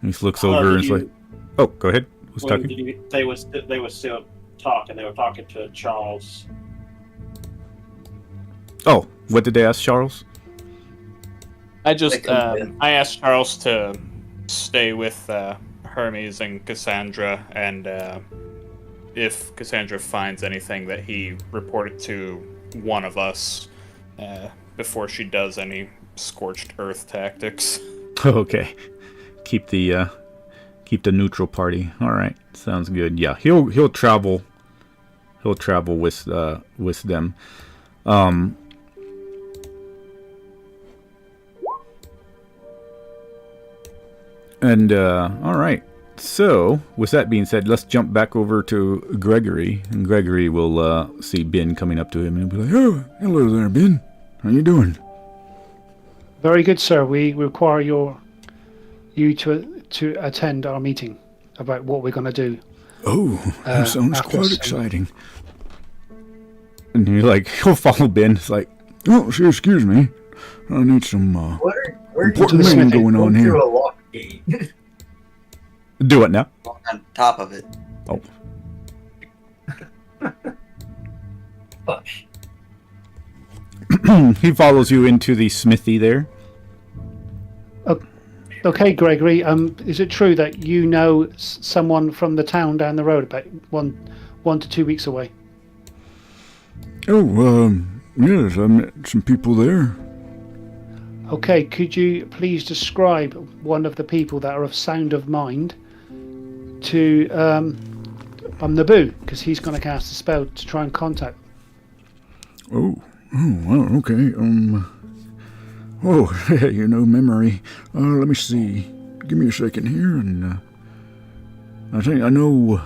And he looks Hold on, over and did is you- like, "Oh, go ahead. Who's When talking?" they were still talking. They were talking to Charles. Oh, what did they ask Charles? I just They come in. I asked Charles to stay with Hermes and Cassandra, and if Cassandra finds anything, that he report it to one of us before she does any scorched earth tactics. Okay, keep the neutral party. All right, sounds good. Yeah, he'll travel. He'll travel with them. And all right. So, with that being said, let's jump back over to Gregory, and Gregory will see Ben coming up to him and be like, "Oh, hello there, Ben. How you doing?" Very good, sir. We require you to attend our meeting about what we're going to do. Oh, that sounds after quite some- exciting. And he'll follow Ben. It's like, "Oh, sure, excuse me. I need some Where important the meeting smithy. going on through here." a lock gate. Do it now. On top of it. Oh, Hush. he follows you into the smithy there. Okay, Gregory. Is it true that you know someone from the town down the road, about one to 2 weeks away? Oh, yes, I met some people there. Okay, could you please describe one of the people that are of sound of mind to Naboo, because he's going to cast a spell to try and contact. Oh, well, okay. Memory. Let me see. Give me a second here, and I think I know.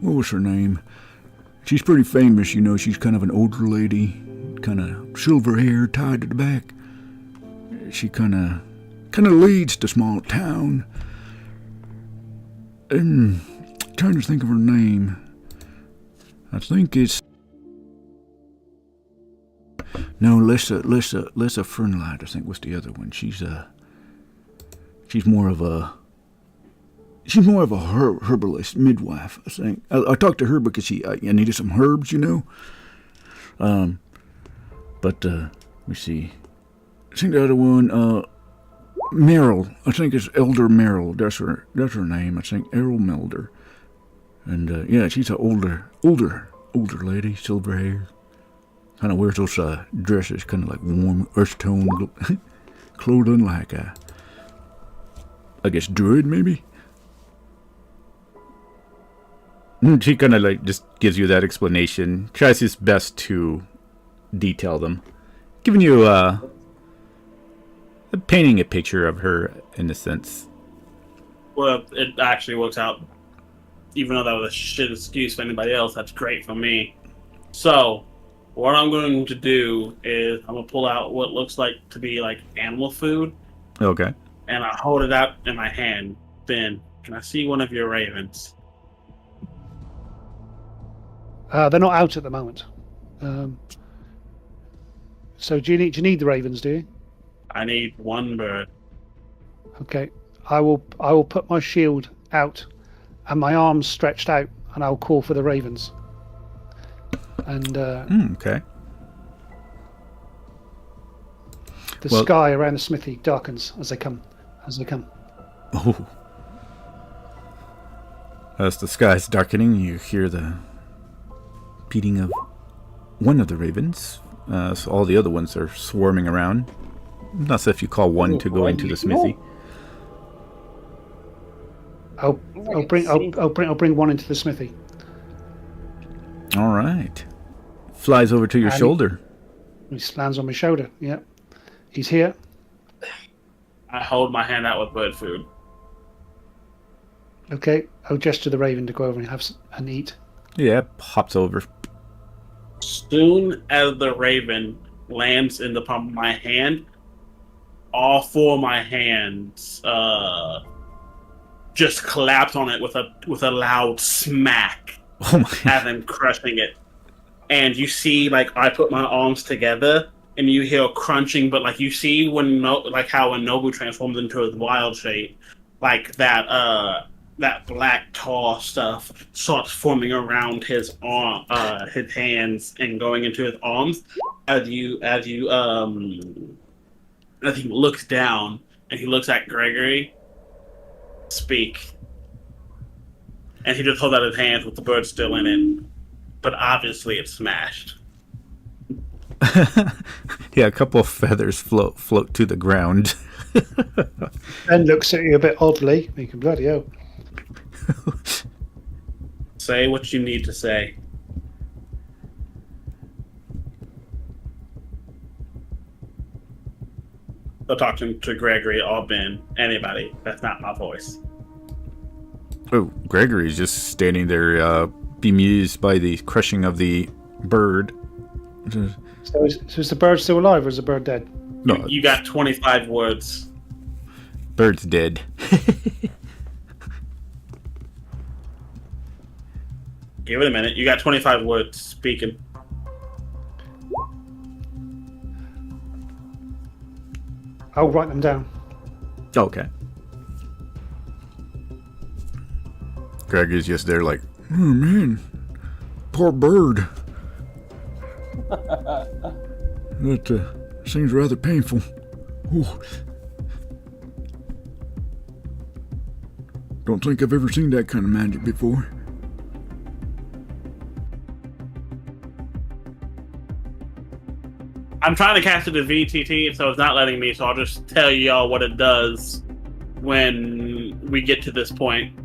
What was her name? She's pretty famous. She's kind of an older lady, kind of silver hair tied to the back. She kind of leads the small town. Trying to think of her name. I think it's Lissa Fernlight, I think was the other one. She's more of a herbalist midwife, I think. I talked to her because I needed some herbs, But let me see. I think the other one, Meryl. I think it's Elder Meryl. That's her name. I think Errol Melder. And she's an older lady, silver hair. Kind of wears those dresses, kind of like warm earth tone clothing, like I guess druid maybe. She kind of like just gives you that explanation. Tries his best to detail them, giving you painting a picture of her in a sense. Well, it actually works out. Even though that was a shit excuse for anybody else, that's great for me. So, what I'm going to do is I'm going to pull out what looks like to be like animal food, Okay. and I hold it out in my hand. Ben, can I see one of your ravens? They're not out at the moment. So do you need the ravens? Do you? I need one bird. Okay. I will put my shield out and my arms stretched out, and I'll call for the ravens. And Okay. the Well- sky around the smithy darkens as they come. Oh. As the sky's darkening, you hear the beating of one of the ravens. So all the other ones are swarming around. Not so if you call one to go into the smithy. I'll bring one into the smithy. All right. Flies over to your And shoulder. He lands on my shoulder. Yeah. He's here. I hold my hand out with bird food. Okay. I'll gesture the raven to go over and have and eat. Yeah, hops over. Soon as the raven lands in the palm of my hand, all four of my hands just collapse on it with a loud smack, Oh my. as I'm crushing it. And you see, like, I put my arms together, and you hear crunching, but like you see when how when Nobu transforms into his wild shape, like that black tar stuff starts forming around his arm, his hands, and going into his arms. As he looks down and he looks at Gregory, speak, and he just holds out his hands with the bird still in it, but obviously it's smashed. Yeah, a couple of feathers float to the ground. Ben looks at you a bit oddly. You can bloody hell. Say what you need to say. So talking to Gregory or Ben, anybody. That's not my voice. Oh, Gregory's just standing there, bemused by the crushing of the bird. So is the bird still alive or is the bird dead? No, You got 25 words. bird's dead. Give it a minute. You got 25 words speaking. I'll write them down. Okay. Gregory's just there like, oh man, poor bird. That seems rather painful. Ooh. Don't think I've ever seen that kind of magic before. I'm trying to cast it to VTT, so it's not letting me, so I'll just tell y'all what it does when we get to this point.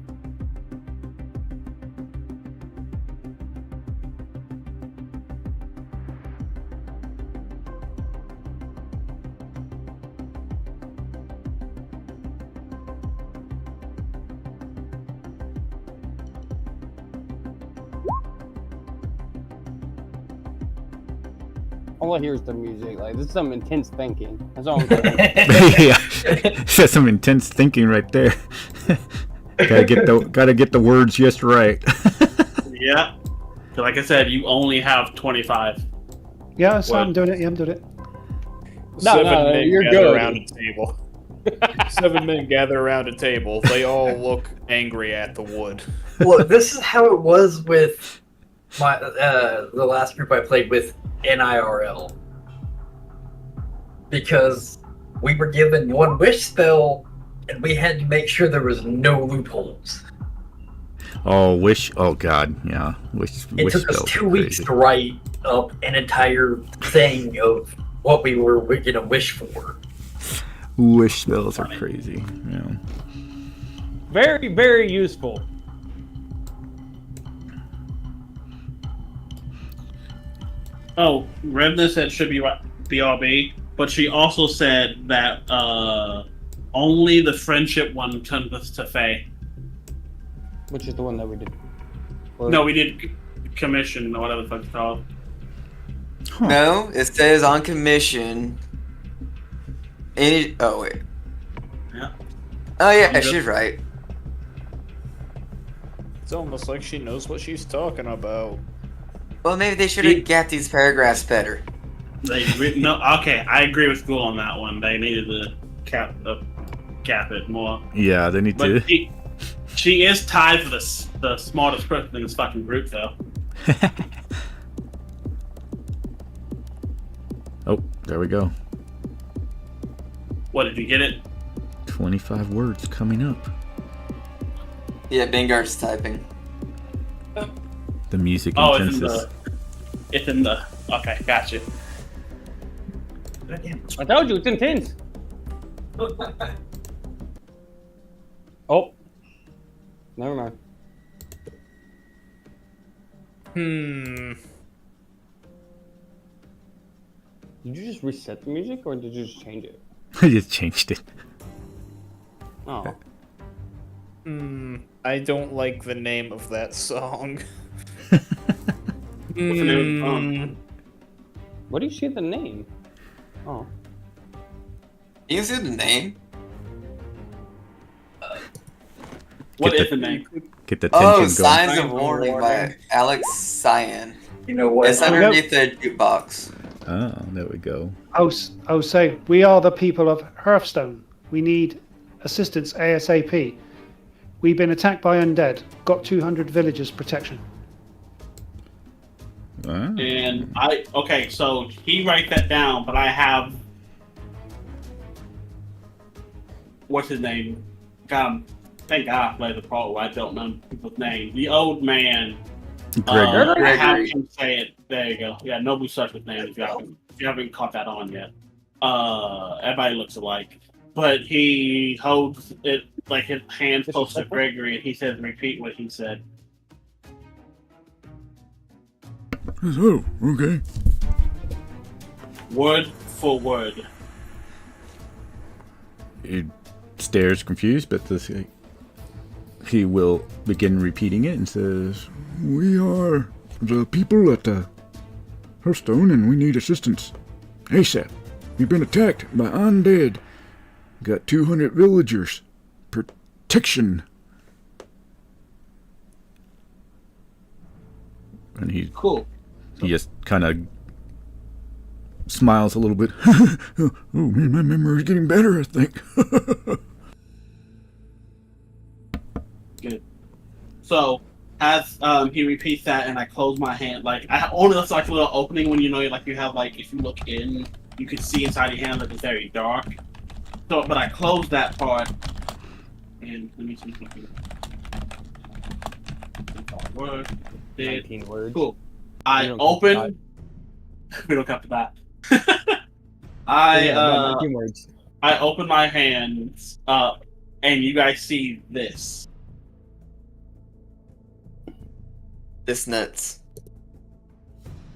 All I hear is the music. Like, this is some intense thinking. That's all I'm saying. Yeah, that's some intense thinking right there. gotta get the words just right. Yeah. So like I said, you only have 25. Yeah, so I'm What? doing it. Yeah, I'm doing it. Seven no, men you're gather good. around a table. 7 men gather around a table. They all look angry at the wood. Look, this is how it was with my the last group I played with in IRL. Because we were given one wish spell, and we had to make sure there was no loopholes. Oh, wish. Oh God, yeah. Wish. It wish took us spells 2 are weeks crazy. to write up an entire thing of what we were gonna wish for. Wish spells are crazy. Yeah. Very, very useful. Oh, Revna said should be BRB, but she also said that only the friendship one turned us to Faye. Which is the one that we did. No, we did commission or whatever the fuck it's called. Huh. No, it says on commission. Oh wait. Yeah. Oh yeah, I'm good. she's right. It's almost like she knows what she's talking about. Well, maybe they should have got these paragraphs better. No, okay, I agree with school on that one. They needed to cap it more. Yeah, they need to. But she is tied for the smartest person in this fucking group, though. Oh, there we go. What, did you get it? 25 words coming up. Yeah, Bingard's typing. The music Oh, intenses. it's in the. Okay, gotcha. I told you, it's intense. Oh. Never mind. Hmm. Did you just reset the music or did you just change it? I just changed it. Oh. I don't like the name of that song. What's the name of the song? What do you see the name? Oh. You can see the name. What Get is the name? Get the tension Oh, going. Signs of Warning by Alex Cyan. You know what? It's underneath the jukebox. Oh, there we go. I was saying, we are the people of Hearthstone. We need assistance ASAP. We've been attacked by undead. Got 200 villagers protection. Ah. And okay, so he write that down, but I have what's his name? God, thank God I played the pro. I don't know people's name. The old man. Gregory. I have him say it. There you go. Yeah, Nobu such his name if you haven't caught that on yet. Everybody looks alike. But he holds it like his hands close to Gregory and he says repeat what he said. Oh, okay. Word for word. He stares confused, but he will begin repeating it and says, "We are the people at Hearthstone and we need assistance. ASAP. We've been attacked by undead. Got 200 villagers. Protection." And he just kind of smiles a little bit. Oh man, my memory is getting better, I think. Good. So as he repeats that, and I close my hand, like I only looks like a little opening when you have like if you look in, you can see inside your hand that it's very dark. So, but I close that part, and let me see something. Word. 19 words. Cool. We I don't open. count We don't count that. Yeah, 19 words. I open my hands up, and you guys see this. It's nuts.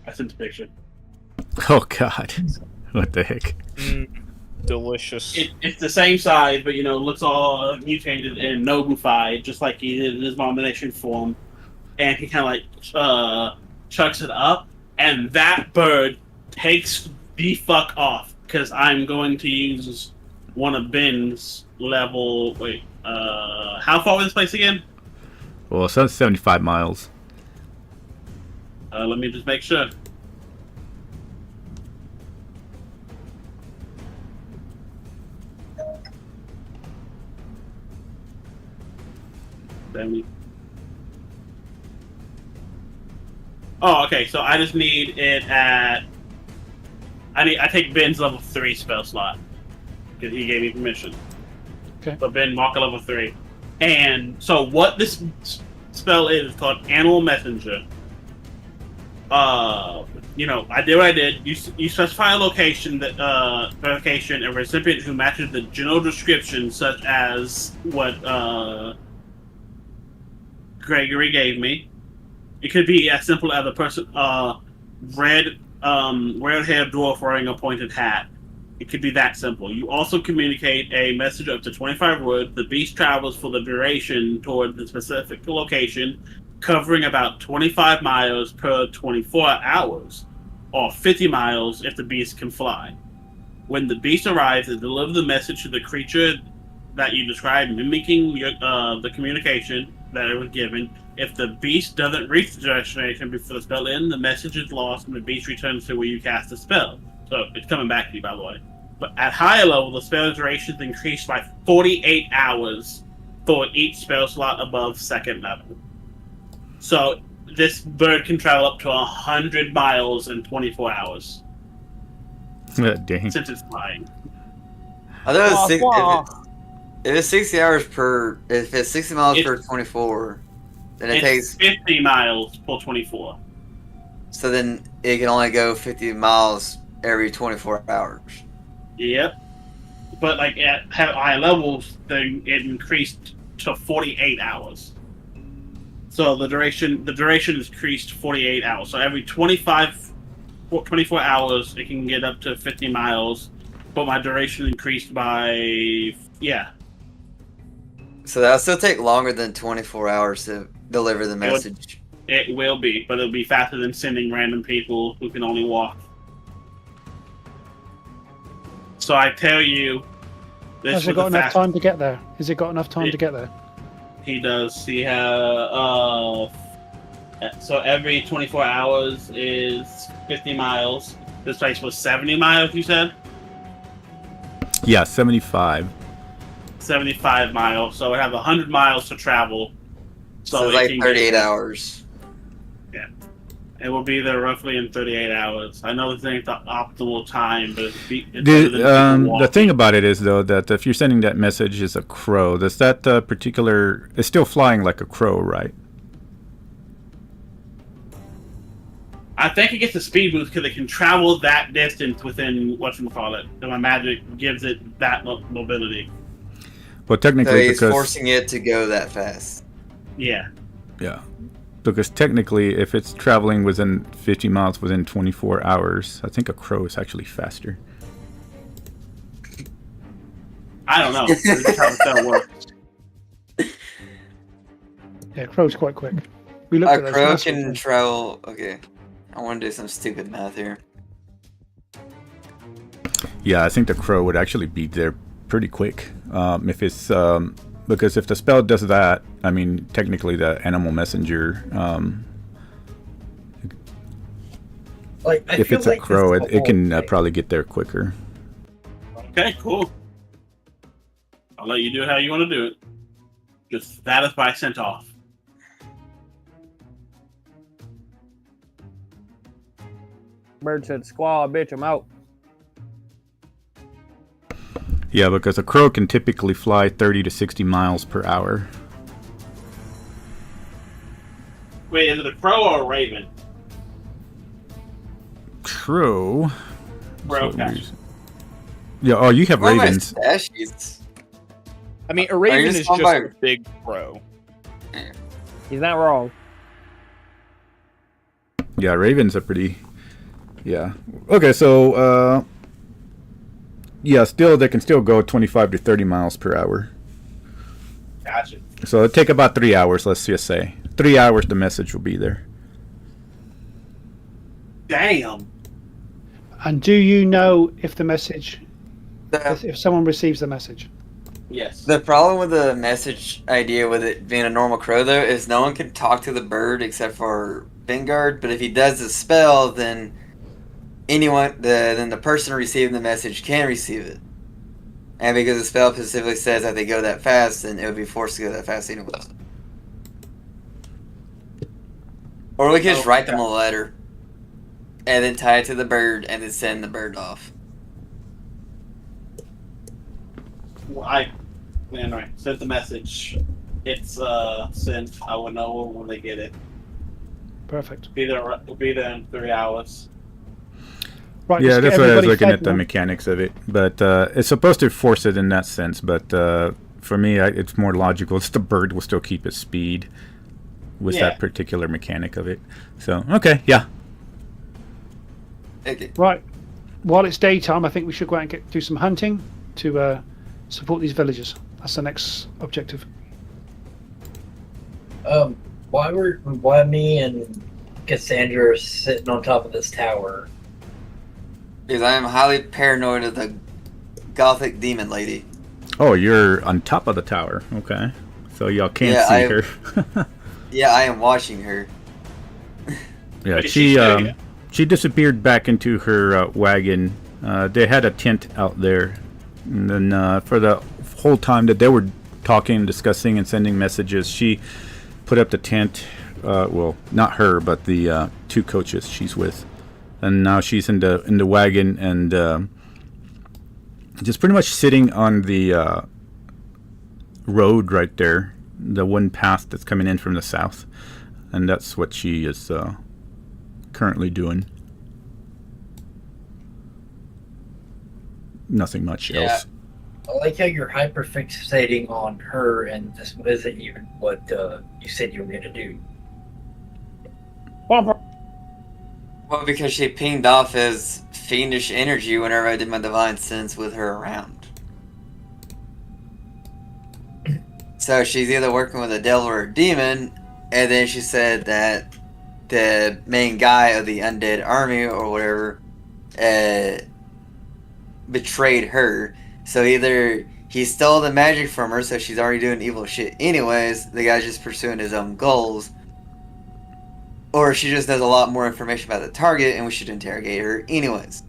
I sent a picture. Oh god. What the heck? Delicious. It's the same size, but looks all mutated and Nobufied, just like he did in his abomination form. And he kind of chucks it up, and that bird takes the fuck off because I'm going to use one of Ben's level. Wait, how far was this place again? Well, it says 75 miles. Let me just make sure. Oh, okay. So I just need it at. I take Ben's level 3 spell slot because he gave me permission. Okay. So Ben, mark a level 3, and so what this spell is called Animal Messenger. I did what I did. You specify a location location and recipient who matches the general description, such as what Gregory gave me. It could be as simple as a person, red-haired dwarf wearing a pointed hat. It could be that simple. You also communicate a message up to 25 words. The beast travels for the duration toward the specific location, covering about 25 miles per 24 hours, or 50 miles if the beast can fly. When the beast arrives, it delivers the message to the creature that you described, mimicking the communication that it was given. If the beast doesn't reach the destination before the spell ends, the message is lost and the beast returns to where you cast the spell. So it's coming back to you, by the way. But at higher level, the spell duration is increased by 48 hours for each spell slot above second level. So this bird can travel up to 100 miles in 24 hours. Dang. Since it's flying. I thought it was if it's 60 hours per. If it's 60 miles per 24, then it takes 50 miles per 24. So then it can only go 50 miles every 24 hours. Yep. But like at high levels, then it increased to 48 hours. So the duration is increased to 48 hours. So every 24 hours, it can get up to 50 miles. But my duration increased by So that'll still take longer than 24 hours to deliver the message. It will be, but it'll be faster than sending random people who can only walk. So I tell you, this Has it got enough time to get there? Has it got enough time to get there? He does. He so every 24 hours is 50 miles. This place was 70 miles, you said? Yeah, 75. 75 miles. So it have 100 miles to travel. So it's like 38 hours. Yeah. It will be there roughly in 38 hours. I know this ain't the optimal time, but the thing about it is, though, that if you're sending that message as a crow, does that particular... It's still flying like a crow, right? I think it gets a speed boost because it can travel that distance within whatchamacallit. So my magic gives it that mobility. Well, technically, so he's because... forcing it to go that fast. Yeah. Yeah. Because technically, if it's traveling within 50 miles within 24 hours, I think a crow is actually faster. I don't know. That's how that works. Yeah, crow's quite quick. We looked A at those crow last can week. travel... Okay. I want to do some stupid math here. Yeah, I think the crow would actually be there pretty quick. If it's... because if the spell does that, I mean, technically the animal messenger... if it's a crow, it can probably get there quicker. Okay, cool. I'll let you do it how you want to do it. Just that is by sent off. Bird said, "Squaw, bitch, I'm out." Yeah, because a crow can typically fly 30 to 60 miles per hour. Wait, is it a crow or a raven? Crow? Crow, okay. Yeah, oh, you have Why am I ravens. stash sheets? I mean, a raven just is gone just by- a big crow. He's not wrong. Yeah, ravens are pretty... Yeah. Okay, so... yeah, still they can still go 25 to 30 miles per hour. Gotcha. So it'll take about 3 hours, let's just say. 3 hours the message will be there. Damn. And do you know if the message, The, if someone receives the message? Yes. the problem with the message idea with it being a normal crow, though, is no one can talk to the bird except for Vanguard. But if he does the spell, then then the person receiving the message can receive it. And because the spell specifically says that they go that fast, then it would be forced to go that fast anyway. Or we could just write them a letter and then tie it to the bird and then send the bird off. Well, anyway, sent the message. It's sent. I will know when they get it. Perfect. It'll be there in 3 hours. Right. Yeah, let's get that's what I was everybody looking fed at the now. mechanics of it. But it's supposed to force it in that sense. But for me, it's more logical. It's the bird will still keep its speed with that particular mechanic of it. So, okay, yeah. Okay. Right. While it's daytime, I think we should go out and do some hunting to support these villagers. That's the next objective. Why me and Cassandra are sitting on top of this tower? Because I am highly paranoid of the gothic demon lady. Oh, you're on top of the tower. Okay. So y'all can't Yeah, see her. Yeah, I am watching her. Yeah, Where did she stay? she disappeared back into her wagon. They had a tent out there. And then for the whole time that they were talking, discussing, and sending messages, she put up the tent. Well, not her, but the two coaches she's with. And now she's in the wagon and just pretty much sitting on the road right there, the one path that's coming in from the south, and that's what she is currently doing. Nothing much else. I like how you're hyperfixating on her, and this isn't even what you said you were going to do. Whomper. Well, because she pinged off his fiendish energy whenever I did my divine sense with her around. So she's either working with a devil or a demon, and then she said that the main guy of the undead army or whatever betrayed her. So either he stole the magic from her, so she's already doing evil shit anyways, the guy's just pursuing his own goals, or she just knows a lot more information about the target and we should interrogate her anyways.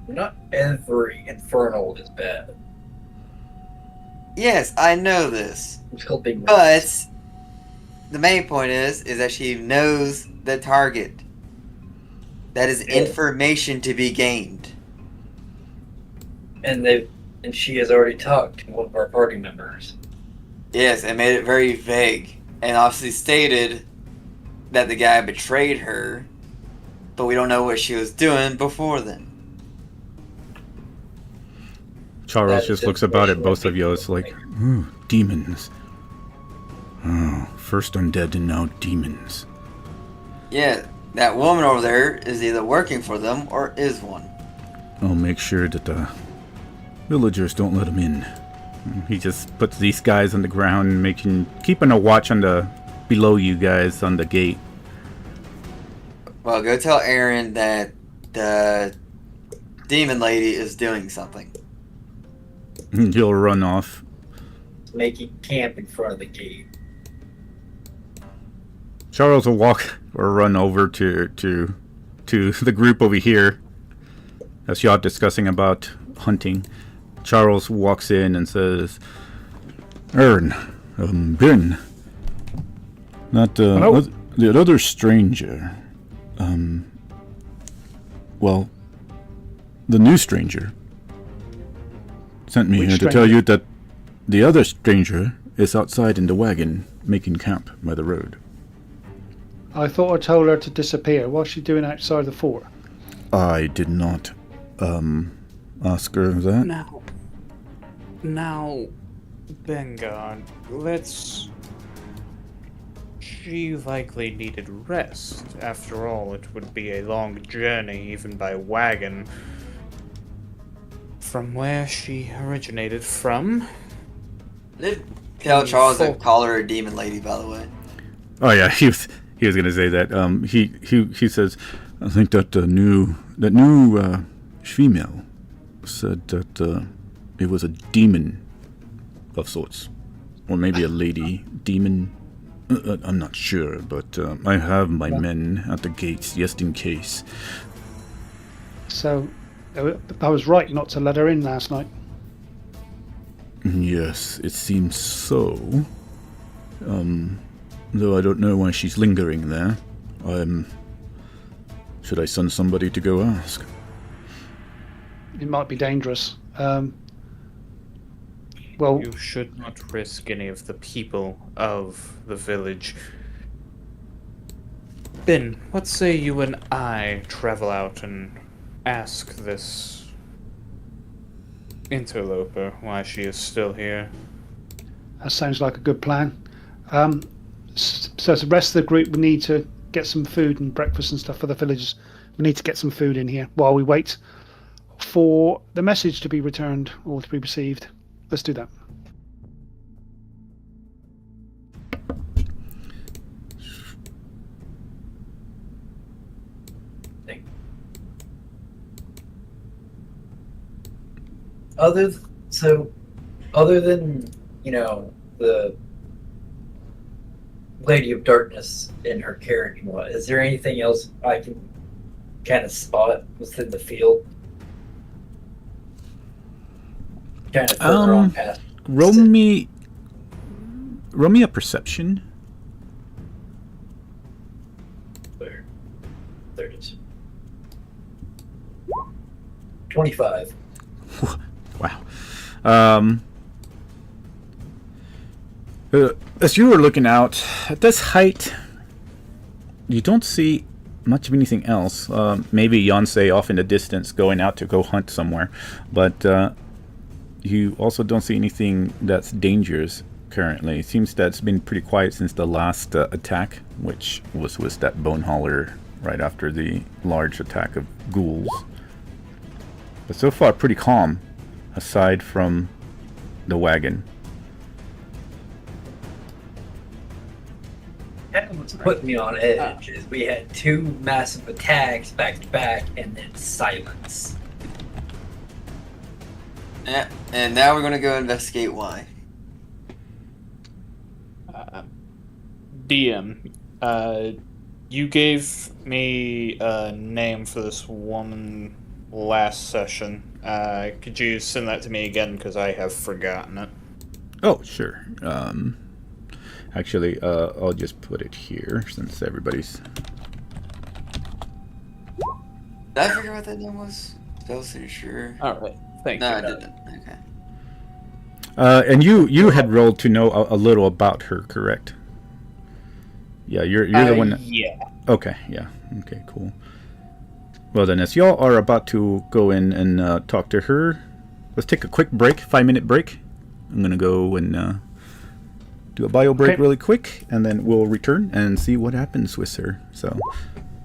Not every infernal is bad. Yes, I know this. It's called big But the main point is that she knows the target. That is information to be gained. and she has already talked to one of our party members. Yes, and made it very vague. And obviously stated that the guy betrayed her, but we don't know what she was doing before then. Charles just looks about at both of you. It's like, ooh, demons. Oh, first undead and now demons. Yeah, that woman over there is either working for them or is one. I'll make sure that the villagers don't let him in. He just puts these guys on the ground, keeping a watch on the below you guys on the gate. Well, go tell Aaron that the demon lady is doing something. He'll run off. Making camp in front of the gate. Charles will walk or run over to the group over here as y'all discussing about hunting. Charles walks in and says, Aaron, Ben, the other stranger, well, the new stranger sent me here to tell you that the other stranger is outside in the wagon making camp by the road. I thought I told her to disappear. What's she doing outside the fort? I did not ask her that. Now, Bengard, she likely needed rest. After all, it would be a long journey, even by wagon, from where she originated from. Tell Charles to call her a demon lady, by the way. Oh yeah, he was gonna say that. He says, I think that new female said that it was a demon of sorts, or maybe a lady demon. I'm not sure, but I have my men at the gates just in case. So, I was right not to let her in last night. Yes, it seems so. Though I don't know why she's lingering there. Should I send somebody to go ask? It might be dangerous. Well, You should not risk any of the people of the village. Ben, what say you and I travel out and ask this interloper why she is still here? that sounds like a good plan. So the rest of the group, we need to get some food and breakfast and stuff for the villagers. We need to get some food in here while we wait for the message to be returned or to be received. Let's do that. Other than, the Lady of Darkness in her carrying what, is there anything else I can kind of spot within the field? Kind of further on past. Roll me a perception. There it is. 25. Wow. As you were looking out, at this height, you don't see much of anything else. Maybe Yonsei off in the distance going out to go hunt somewhere. But you also don't see anything that's dangerous currently. It seems that it's been pretty quiet since the last attack, which was that bone hauler right after the large attack of ghouls. But so far, pretty calm, aside from the wagon. That was put me on edge. Is we had 2 massive attacks back to back, and then silence. Yeah, and now we're gonna go investigate why. DM, you gave me a name for this woman last session. Could you send that to me again, because I have forgotten it? Oh, sure. Actually, I'll just put it here since everybody's... Did I figure what that name was? I wasn't sure. Alright, thank No, you. I didn't. Okay. and you had rolled to know a little about her, correct? Yeah, you're the one that... Yeah. Okay, yeah. Okay, cool. Well then, as y'all are about to go in and talk to her, let's take a quick break, 5-minute break. I'm gonna go and do a bio break really quick, and then we'll return and see what happens with her. So,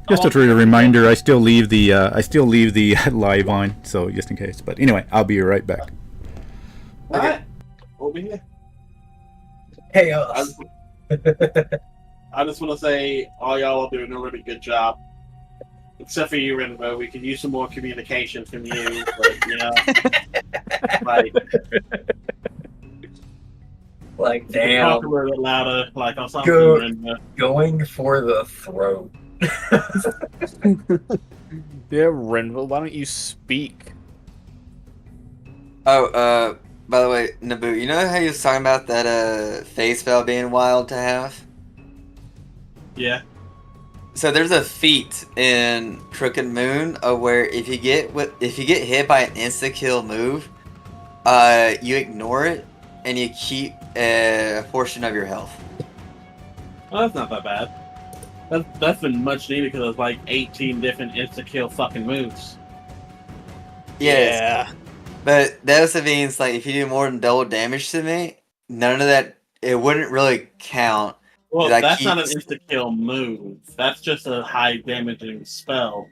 just a reminder, I still leave the live on, so just in case. But anyway, I'll be right back. Alright, we'll be here. Chaos. I just want to say all y'all are doing a really good job. Except for you, Renbo. We could use some more communication from you. But, you know, like, talk damn. a little bit louder, like on something. Go- Renbo. Going for the throat. Yeah, Renville, why don't you speak? Oh, by the way, Naboo, you know how you was talking about that phase spell being wild to have? Yeah. So there's a feat in Crooked Moon where if you get hit by an insta kill move, you ignore it and you keep a portion of your health. Well, that's not that bad. That's been much needed because there's like 18 different insta-kill fucking moves. Yes. Yeah. But that also means like if you do more than double damage to me, none of that, it wouldn't really count. Well, That that's not an keeps- insta-kill move. That's just a high-damaging spell.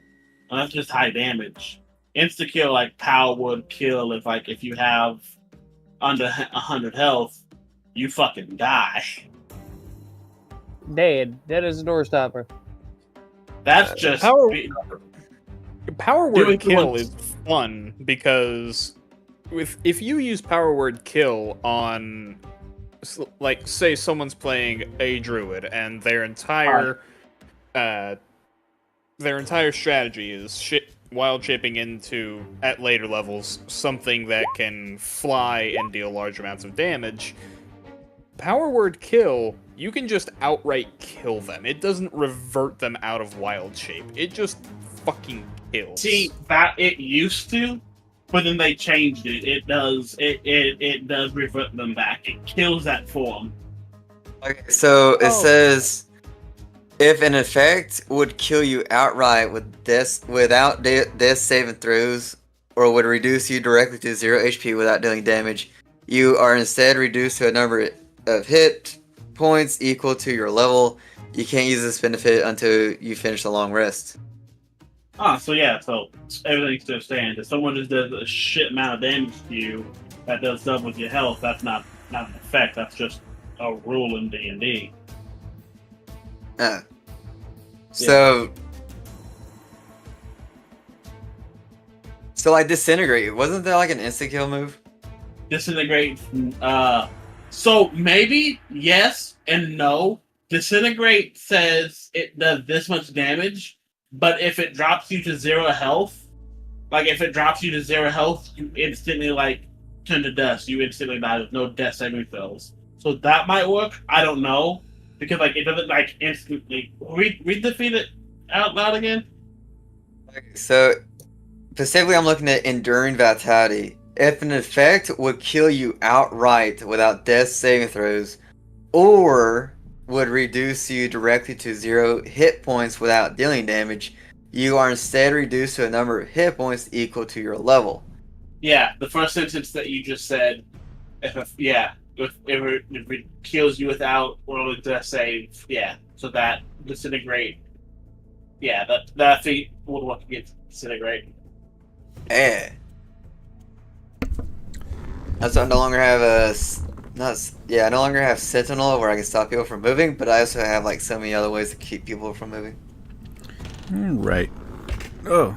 And that's just high damage. Insta-kill, like, power would kill if you have under 100 health, you fucking die. Dead. Dead as a door stopper. That's just... Power Doing word kill once. is fun because if you use power word kill on, like, say someone's playing a druid and their entire strategy is wild shaping into, at later levels, something that can fly and deal large amounts of damage. Power word kill, you can just outright kill them. It doesn't revert them out of wild shape. It just fucking kills. See, that it used to, but then they changed it. It does revert them back. It kills that form. Okay, so it Oh. says if an effect would kill you outright without death saving throws, or would reduce you directly to 0 HP without dealing damage, you are instead reduced to a number of hit points equal to your level. You can't use this benefit until you finish a long rest. So everything still stands. If someone just does a shit amount of damage to you that does double your health, that's not an effect. That's just a rule in D&D. So like disintegrate, wasn't there like an insta kill move? Disintegrate. So maybe yes and no. Disintegrate says it does this much damage, but if it drops you to 0 health, you instantly turn to dust. You instantly die with no death saving throws. So that might work. I don't know because it doesn't instantly. Read the feat it out loud again. So specifically, I'm looking at Enduring Vitality. If an effect would kill you outright without death saving throws, or would reduce you directly to 0 hit points without dealing damage, you are instead reduced to a number of hit points equal to your level. Yeah, the first sentence that you just said. if it kills you without rolling to save, yeah. So that disintegrate, yeah, that feat would want to get disintegrate. Yeah. So I no longer have I no longer have Sentinel where I can stop people from moving, but I also have like so many other ways to keep people from moving. All right. Oh,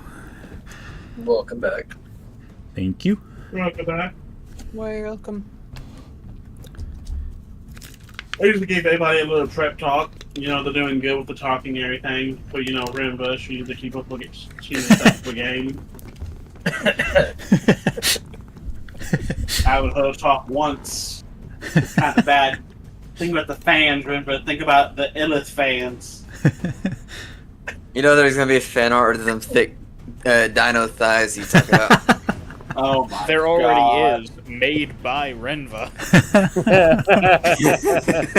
Welcome back. thank you. Welcome back. Welcome. I usually give everybody a little prep talk. You know, they're doing good with the talking and everything. But, you know, Rimba, she needs to keep up with the game. I would her talk once. It's kind of bad. Think about the fans, Rimba. Think about the illest fans. You know there's gonna be a fan art of them thick dino thighs you talk about. Oh my There God. already is, made by Renva.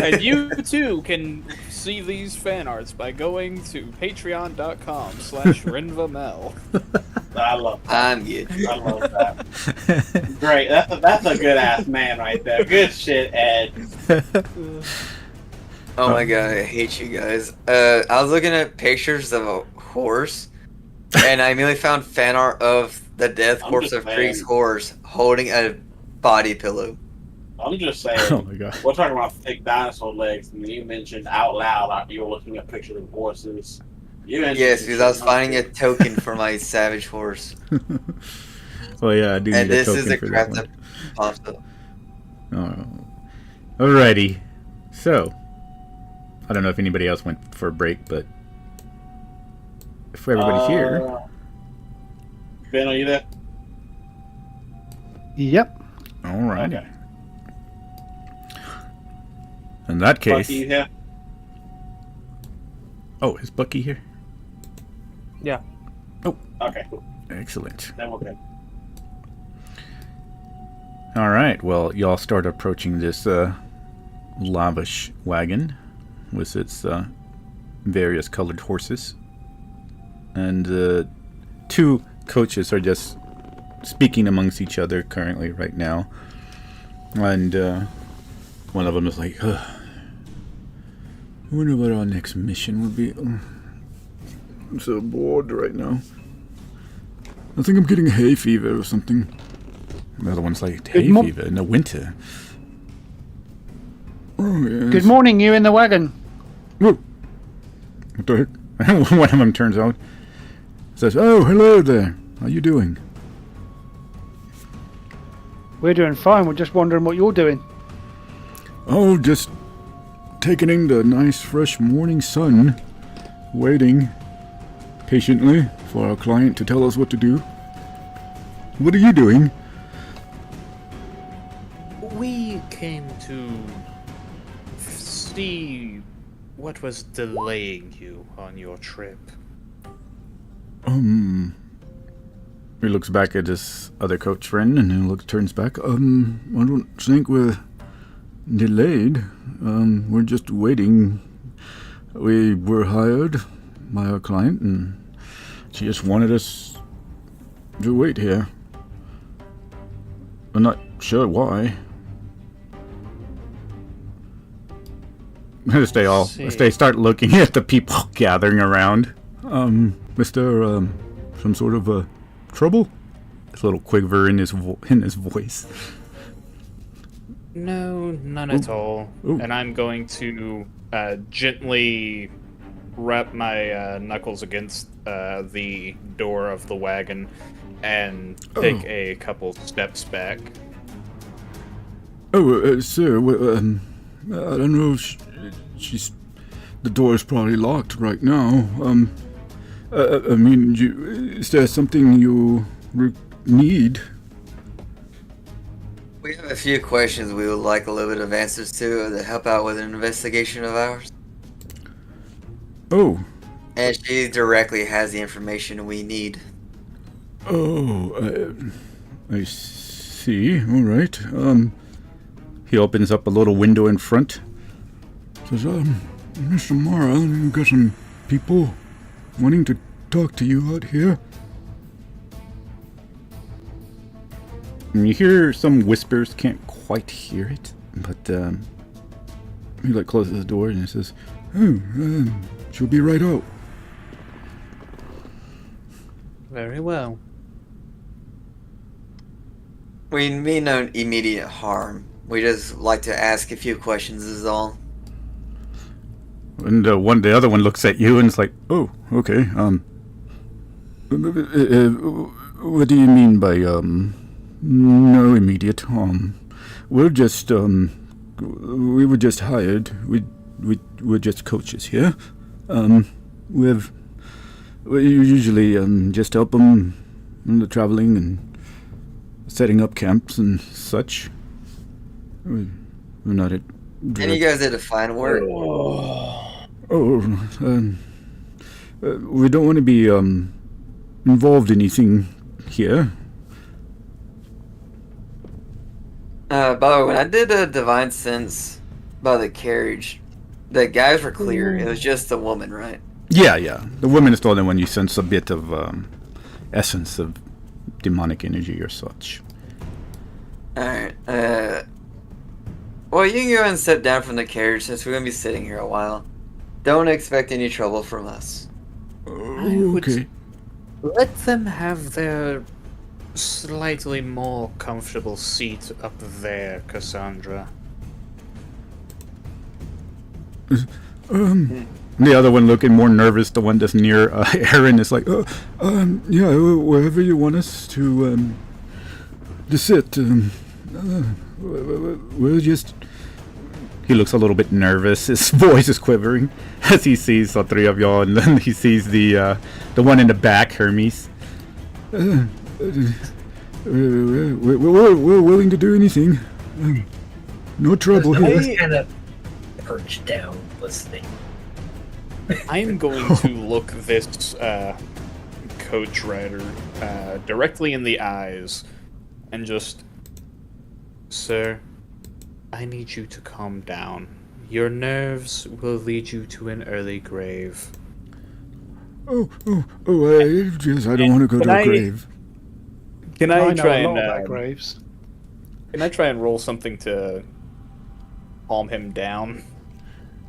And you too can see these fan arts by going to patreon.com/RenvaMel. I love that. I'm good. I love that. Great. That's a good ass man right there. Good shit, Ed. Oh my god, I hate you guys. I was looking at pictures of a horse, and I immediately found fan art of the death I'm corpse just of Krieg's saying. horse holding a body pillow. I'm just saying. Oh my god. We're talking about thick dinosaur legs, and you mentioned out loud like you were looking at pictures of horses. You mentioned Yes, because I was shit, finding a token for my savage horse. Well, yeah, I do And need a this token is a for crap that that pops up. one. Oh. Alrighty. So, I don't know if anybody else went for a break, but if everybody's here, Ben, are you there? Yep. alrighty. Okay. In that case, Bucky, you here? oh, is Bucky here? Yeah. Okay, cool. Excellent. Then we're good. All right. Well, y'all start approaching this lavish wagon with its various colored horses, and two coaches are just speaking amongst each other currently right now, and one of them is like, I wonder what our next mission would be. I'm so bored right now. I think I'm getting hay fever or something. The other one's like, hay fever in the winter. Oh, yes. Good morning, you in the wagon. Whoa. What the heck? One of them turns out, says, oh, hello there. How you doing? We're doing fine. We're just wondering what you're doing. Oh, just taking in the nice fresh morning sun, waiting patiently for our client to tell us what to do. What are you doing? We came to see what was delaying you on your trip. He looks back at his other coach friend and then turns back. I don't think we're delayed. We're just waiting. We were hired by our client and she just wanted us to wait here. I'm not sure why. They start looking at the people gathering around. Mr. Some sort of trouble? There's a little quiver in his voice. No, none at all. Ooh. And I'm going to gently wrap my knuckles against the door of the wagon and take a couple steps back. Sir, I don't know if she's... The door's probably locked right now. I mean, is there something you need? We have a few questions we would like a little bit of answers to help out with an investigation of ours. Oh. And she directly has the information we need. Oh, I see. All right. He opens up a little window in front. Says, Mr. Mara, you got some people wanting to talk to you out here. And you hear some whispers, can't quite hear it. But he like closes the door and he says, "Oh, she'll be right out." Very well. We mean no immediate harm. We just like to ask a few questions is all. And the other one looks at you and it's like, "Oh, okay. What do you mean by no immediate harm? We're just we were just hired. We're just coaches here. We usually just help them in the traveling and setting up camps and such. We're not at. And you guys did a fine work. We don't want to be involved in anything here. By the way, when I did a divine sense by the carriage, the guys were clear. It was just the woman, right? Yeah. The woman is the only one you sense a bit of essence of demonic energy or such. Alright, well, you can go ahead and step down from the carriage since we're going to be sitting here a while. Don't expect any trouble from us. Okay. Let them have their slightly more comfortable seat up there, Cassandra. The other one looking more nervous, the one that's near Aaron, is like, yeah, wherever you want us to sit. We'll just... He looks a little bit nervous. His voice is quivering as he sees the three of y'all, and then he sees the one in the back, Hermes. We're willing to do anything. No trouble I here. was kind of perched down listening. I'm going to look this coach rider directly in the eyes and just, Sir, I need you to calm down. Your nerves will lead you to an early grave. I don't want to go to a grave. can I I know try a lot and about graves. can I try and roll something to calm him down?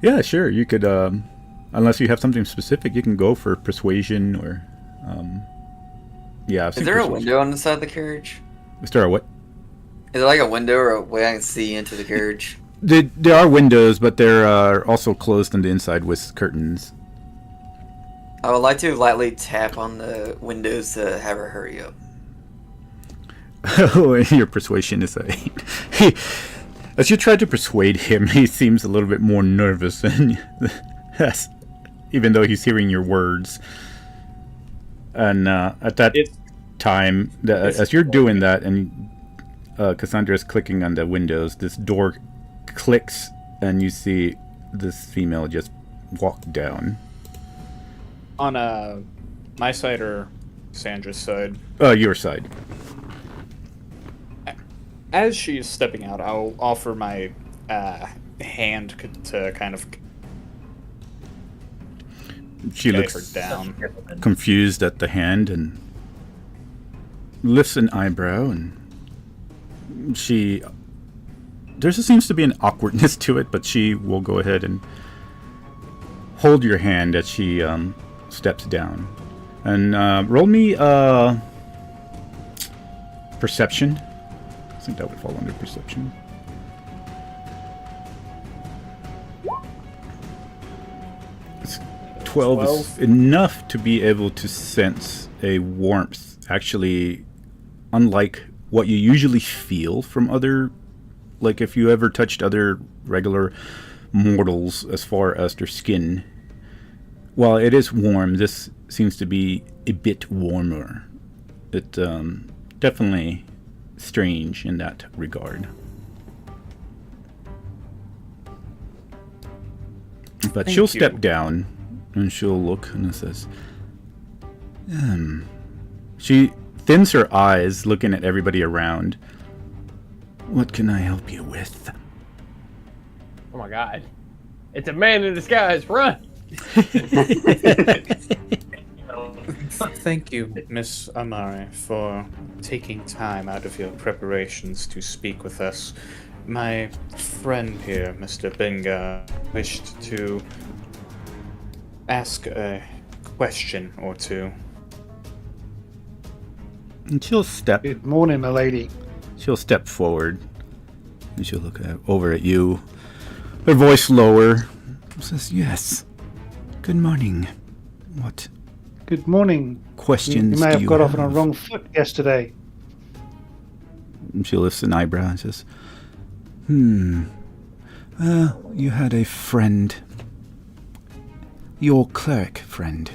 Yeah, sure. You could, unless you have something specific, you can go for persuasion or, yeah. I've Is seen there a persuasion. window on the side of the carriage? Is there a what? Is there like a window or a way I can see into the carriage? There are windows, but they're also closed on the inside with curtains. I would like to lightly tap on the windows to have her hurry up. Oh, your persuasion is a... As you try to persuade him, he seems a little bit more nervous, and yes, even though he's hearing your words. And at that time, as you're doing that, and Cassandra's clicking on the windows, this door clicks, and you see this female just walk down. On my side or Cassandra's side? Your side. As she's stepping out, I'll offer my hand to kind of She guide her looks down. confused at the hand and lifts an eyebrow, and there seems to be an awkwardness to it, but she will go ahead and hold your hand as she steps down. And roll me perception. I think that would fall under perception. It's 12 is enough to be able to sense a warmth, actually, unlike what you usually feel from other, like if you ever touched other regular mortals as far as their skin. While it is warm, this seems to be a bit warmer. It definitely strange in that regard. But she'll step down and she'll look and it says, She thins her eyes, looking at everybody around. What can I help you with? Oh my god. It's a man in disguise. Run! Thank you, Miss Amare, for taking time out of your preparations to speak with us. My friend here, Mr. Benga, wished to ask a question or two. And she'll step. Good morning, my lady. She'll step forward. And she'll look over at you. Her voice lower. Says, "Yes. Good morning. What Good morning. questions You may do have you got have?" off on a wrong foot yesterday. And she lifts an eyebrow and says, you had a friend. Your cleric friend.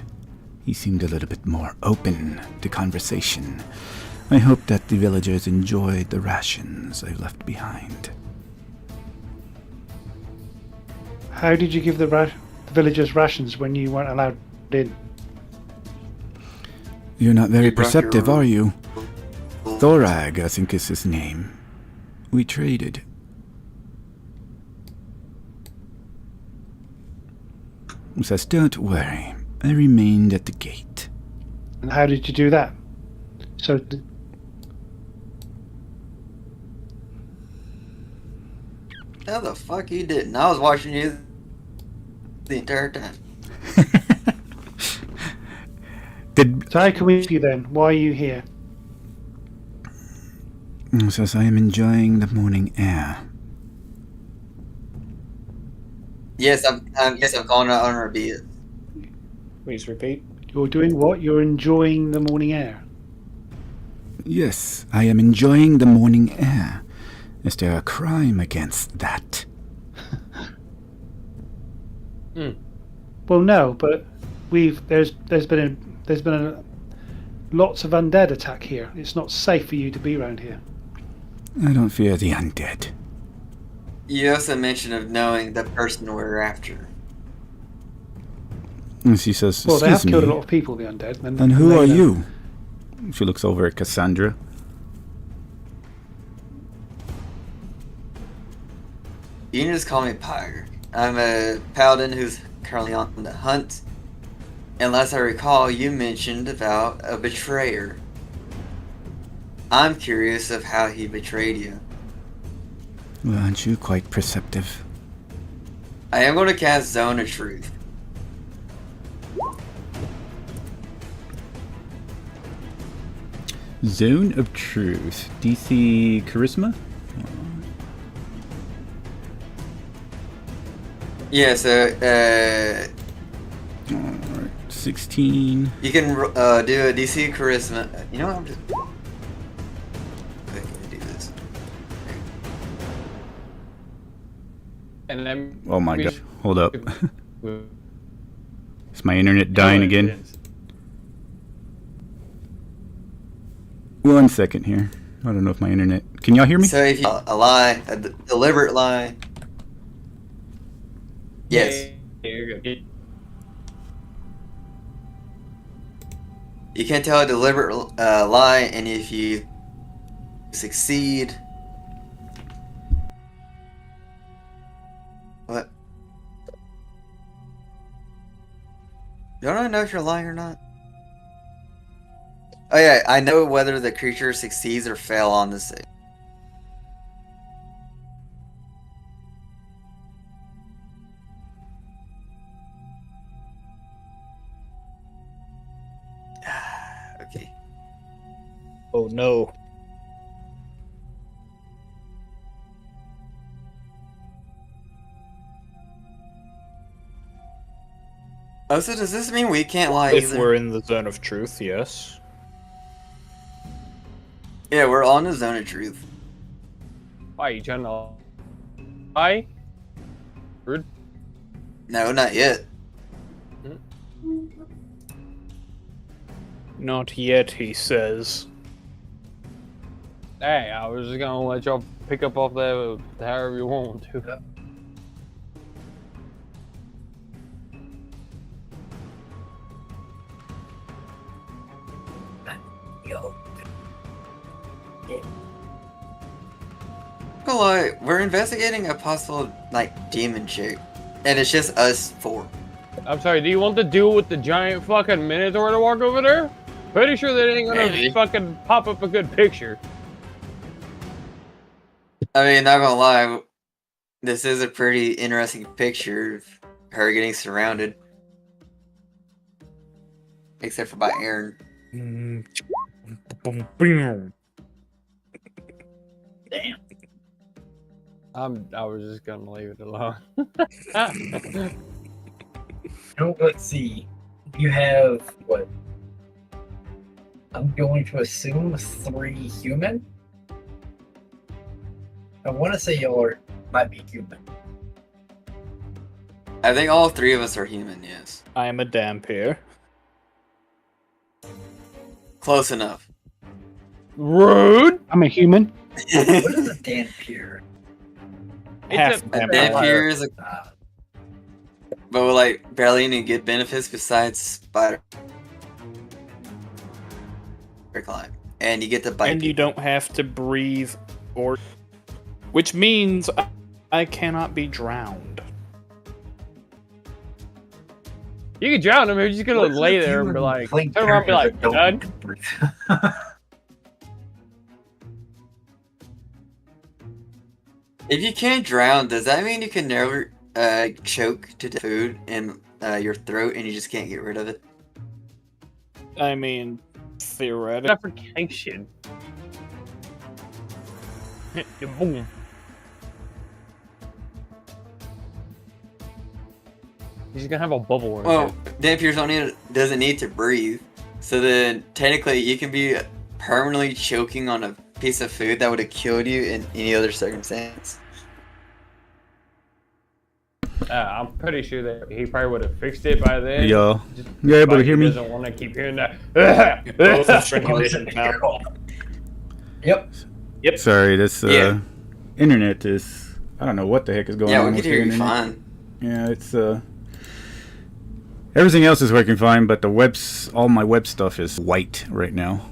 He seemed a little bit more open to conversation. I hope that the villagers enjoyed the rations I left behind." How did you give the villagers rations when you weren't allowed in? You're not very You brought your perceptive, own- are you? Thorag, I think is his name. We traded. He says, "Don't worry. I remained at the gate." And how did you do that? So, How the fuck you didn't? I was watching you the entire time. Did how can we help you then? Why are you here? He says, "I am enjoying the morning air." Yes, I'm calling out on her BS. Please repeat. You're doing what? You're enjoying the morning air. Yes, I am enjoying the morning air. Is there a crime against that? Well, no, but there's been lots of undead attack here. It's not safe for you to be around here. I don't fear the undead. You also mentioned of knowing the person we're after. And she says, Well, they have "Excuse killed a me, lot of people, the undead. and who they are know. you?" She looks over at Cassandra. You can just call me Pyre. I'm a paladin who's currently on the hunt. Unless I recall, you mentioned about a betrayer. I'm curious of how he betrayed you. Well, aren't you quite perceptive? I am going to cast Zone of Truth. Zone of Truth. DC Charisma? Yeah, so Alright, 16. you can do a DC Charisma. You know what? I'm just. Okay, can I do this? And then Oh my we gosh. Hold up. should- Is my internet dying again? 1 second here. I don't know if my internet... Can y'all hear me? So if you a lie, a deliberate lie. Yes. Yeah, you're good. You can tell a deliberate lie, and if you succeed. What? Don't I know if you're lying or not? Oh yeah, I know whether the creature succeeds or fail on the save. Okay. Oh no. Oh, so does this mean we can't lie If either? we're in the zone of truth, yes. Yeah, we're all in the zone of truth. Why are you trying to lie? Rude. No, not yet. Not yet, he says. Hey, I was just gonna let y'all pick up off that however you want to. Yo. Gonna lie, we're investigating a possible demon chick, and it's just us four. I'm sorry, do you want to deal with the giant fucking minotaur to walk over there? Pretty sure that ain't gonna Maybe. fucking pop up a good picture. I mean, not gonna lie, this is a pretty interesting picture of her getting surrounded. Except for by Aaron. Damn. I was just gonna leave it alone. Let's see. You have what? I'm going to assume 3 human. I want to say y'all might be human. I think all 3 of us are human, yes. I am a Dampier. Close enough. Rude. I'm a human. What is a Dampier? Half A vampire. Dampier is a... But with, like, barely any good benefits besides spider climb. And you get to bite And you don't have to breathe or... Which means I cannot be drowned. You can drown him. You're just gonna lay there and be like, turn around and be like, done. If you can't drown, does that mean you can never choke to food in your throat and you just can't get rid of it? I mean, theoretically. Suffocation. Boom. He's gonna have a bubble in Well, there. Dampiers doesn't need to breathe. So then, technically, you can be permanently choking on a piece of food that would have killed you in any other circumstance. I'm pretty sure that he probably would have fixed it by then. Y'all, Just you able to hear he me? doesn't want to keep hearing that. Both have strangulation now. Yep. Sorry, this Yeah. internet is... I don't know what the heck is going Yeah, on we with can the hear you internet. fine. Yeah, it's everything else is working fine, but all my web stuff is white right now.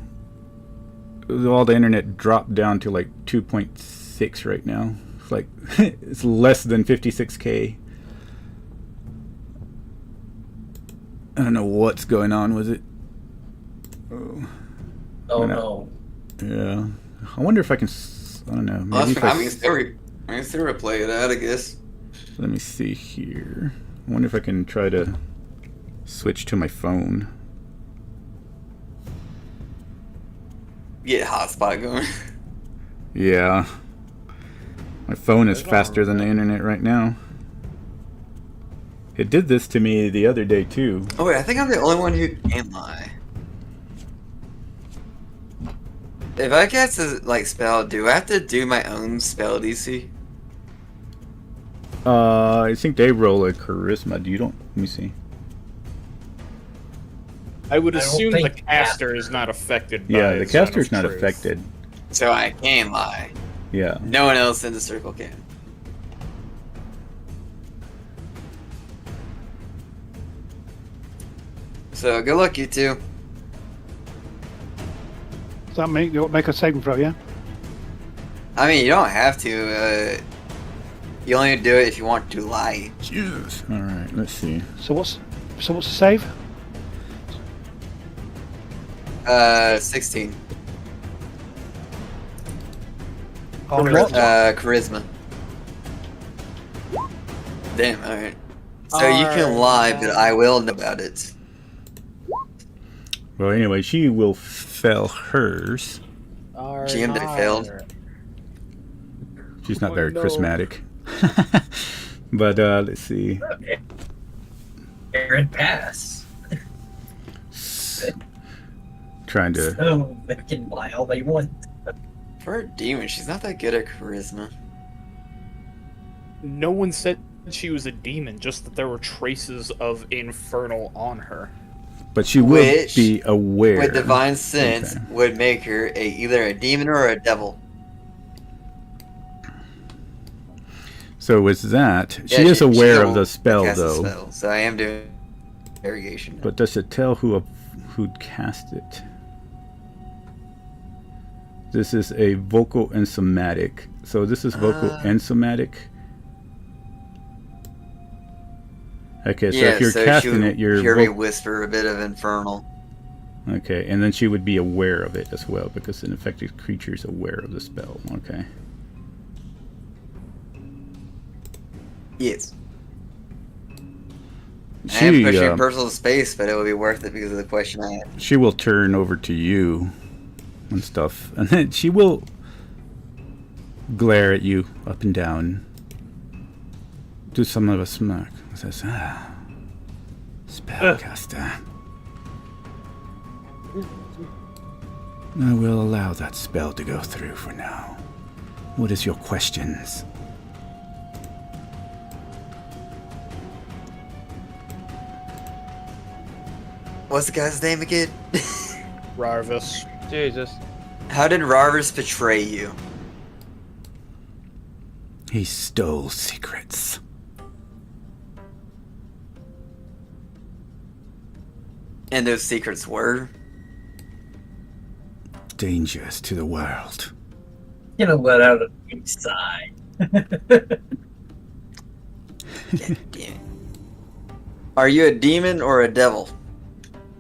All the internet dropped down to like 2.6 right now. It's like it's less than 56k. I don't know what's going on with it. Oh, Oh no. no. yeah. I wonder if I can. I don't know. Well, Maybe that's if fine. I can still replay it out, I guess. Let me see here. I wonder if I can try to switch to my phone. Get hotspot going. Yeah. My phone is faster than the internet right now. It did this to me the other day too. Oh wait, I think I'm the only one who can lie. If I cast a spell, do I have to do my own spell DC? I think they roll a charisma. You don't. Let me see. I would I don't assume the think caster is not affected by Yeah, the Zone of caster's not Truth. affected. So I can lie. Yeah. No one else in the circle can. So good luck, you two. Does that make a saving throw? Yeah. I mean, you don't have to. You only do it if you want to lie. Jesus. All right. Let's see. So what's the save? 16. On what? Charisma. Damn. All right. So you can lie, but I will know about it. Well, anyway, she will fail hers. GM did failed. She's not Oh, very no. charismatic. But let's see. Aaron pass. Trying to. So they can lie all they want. For a demon, she's not that good at charisma. No one said she was a demon, just that there were traces of infernal on her. But she will Which, be aware. With divine sense, Okay. would make her either a demon or a devil. So with that, Yeah, she is aware she'll of the spell, cast a though. spell, so I am doing irrigation. But does it tell who'd cast it? This is a vocal and somatic. So this is vocal and somatic. Okay, so if you're casting it, you're hear me whisper a bit of infernal. okay, and then she would be aware of it as well because an infected creature is aware of the spell. Okay. Yes. I am She, pushing personal space, but it will be worth it because of the question I had. she will turn over to you and stuff, and then she will glare at you up and down. Do some of a smirk. Says, spellcaster. I will allow that spell to go through for now. What is your questions? What's the guy's name again? Rarvis. Jesus. How did Rarvis betray you? He stole secrets. And those secrets were? Dangerous to the world. Gonna let out a big sigh. God damn it. Are you a demon or a devil?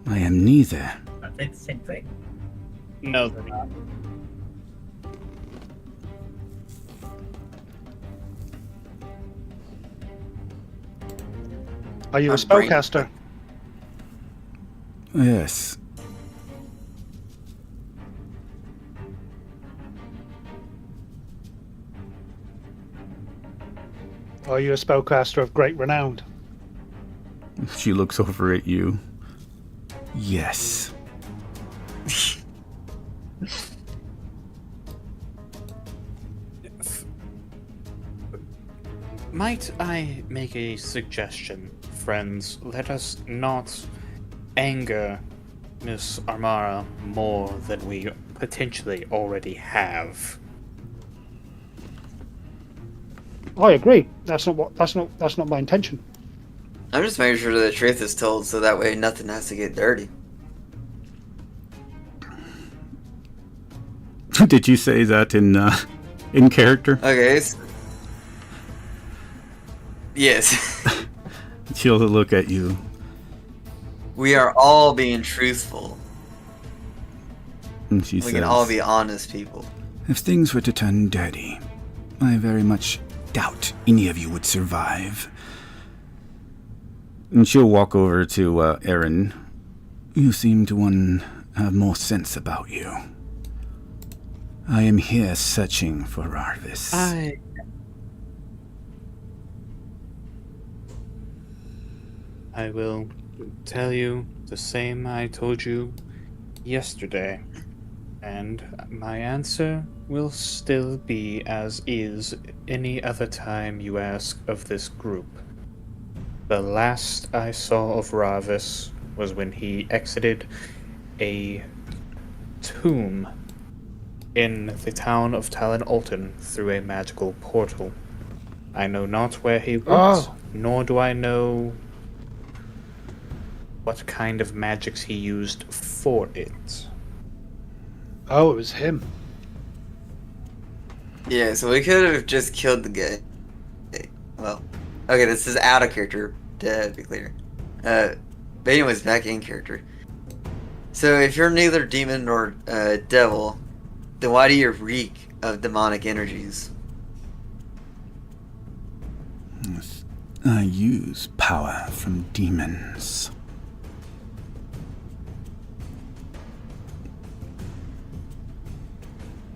I am neither. I think the same thing. No, they're not. Are you a I'm brain- spellcaster? Yes. Are you a spellcaster of great renown? She looks over at you. Yes. Might I make a suggestion, friends? Let us not anger Miss Armara more than we potentially already have. I agree. That's not my intention. I'm just making sure the truth is told so that way nothing has to get dirty. Did you say that in character? Okay. Yes. She'll look at you. We are all being truthful. And she We says, can all be honest people. if things were to turn dirty, I very much doubt any of you would survive. And she'll walk over to Aaron. You seem to have more sense about you. I am here searching for Rarvis. I will tell you the same I told you yesterday, and my answer will still be as is any other time you ask of this group. The last I saw of Rarvis was when he exited a tomb in the town of Talon Alton through a magical portal. I know not where he went, nor do I know what kind of magics he used for it. Oh, it was him. Yeah, so we could have just killed the guy. Well, okay, this is out of character, to be clear. But anyways, back in character. So if you're neither demon nor devil, then why do you reek of demonic energies? I use power from demons.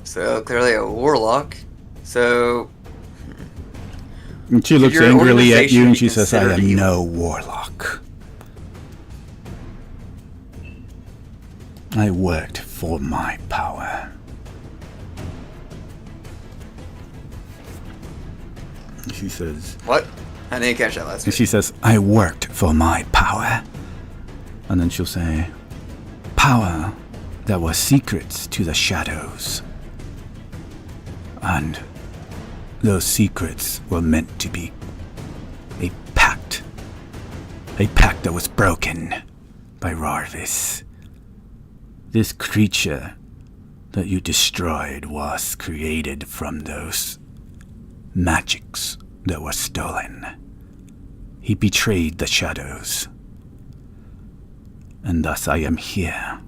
So clearly a warlock. So And she looks your angrily at organization you and be she says, I considered am evil? no warlock. I worked for my power. She says, what? I didn't catch that last and week. she says, I worked for my power. And then she'll say, power that was secrets to the shadows. And those secrets were meant to be a pact. A pact that was broken by Rarvis. This creature that you destroyed was created from those magics that were stolen. He betrayed the shadows. And thus I am here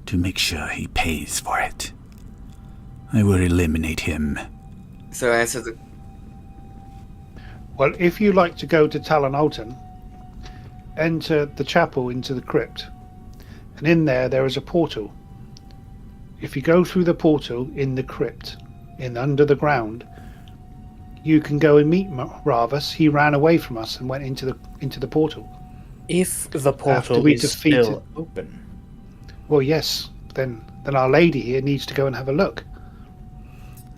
to make sure he pays for it. I will eliminate him. So answer the Well, if you like to go to Talon Alton, enter the chapel into the crypt, and in there is a portal. If you go through the portal in the crypt, in under the ground, you can go and meet Ravus. He ran away from us and went into the portal. If the portal After we is defeated- still open. Well, yes. Then Our Lady here needs to go and have a look.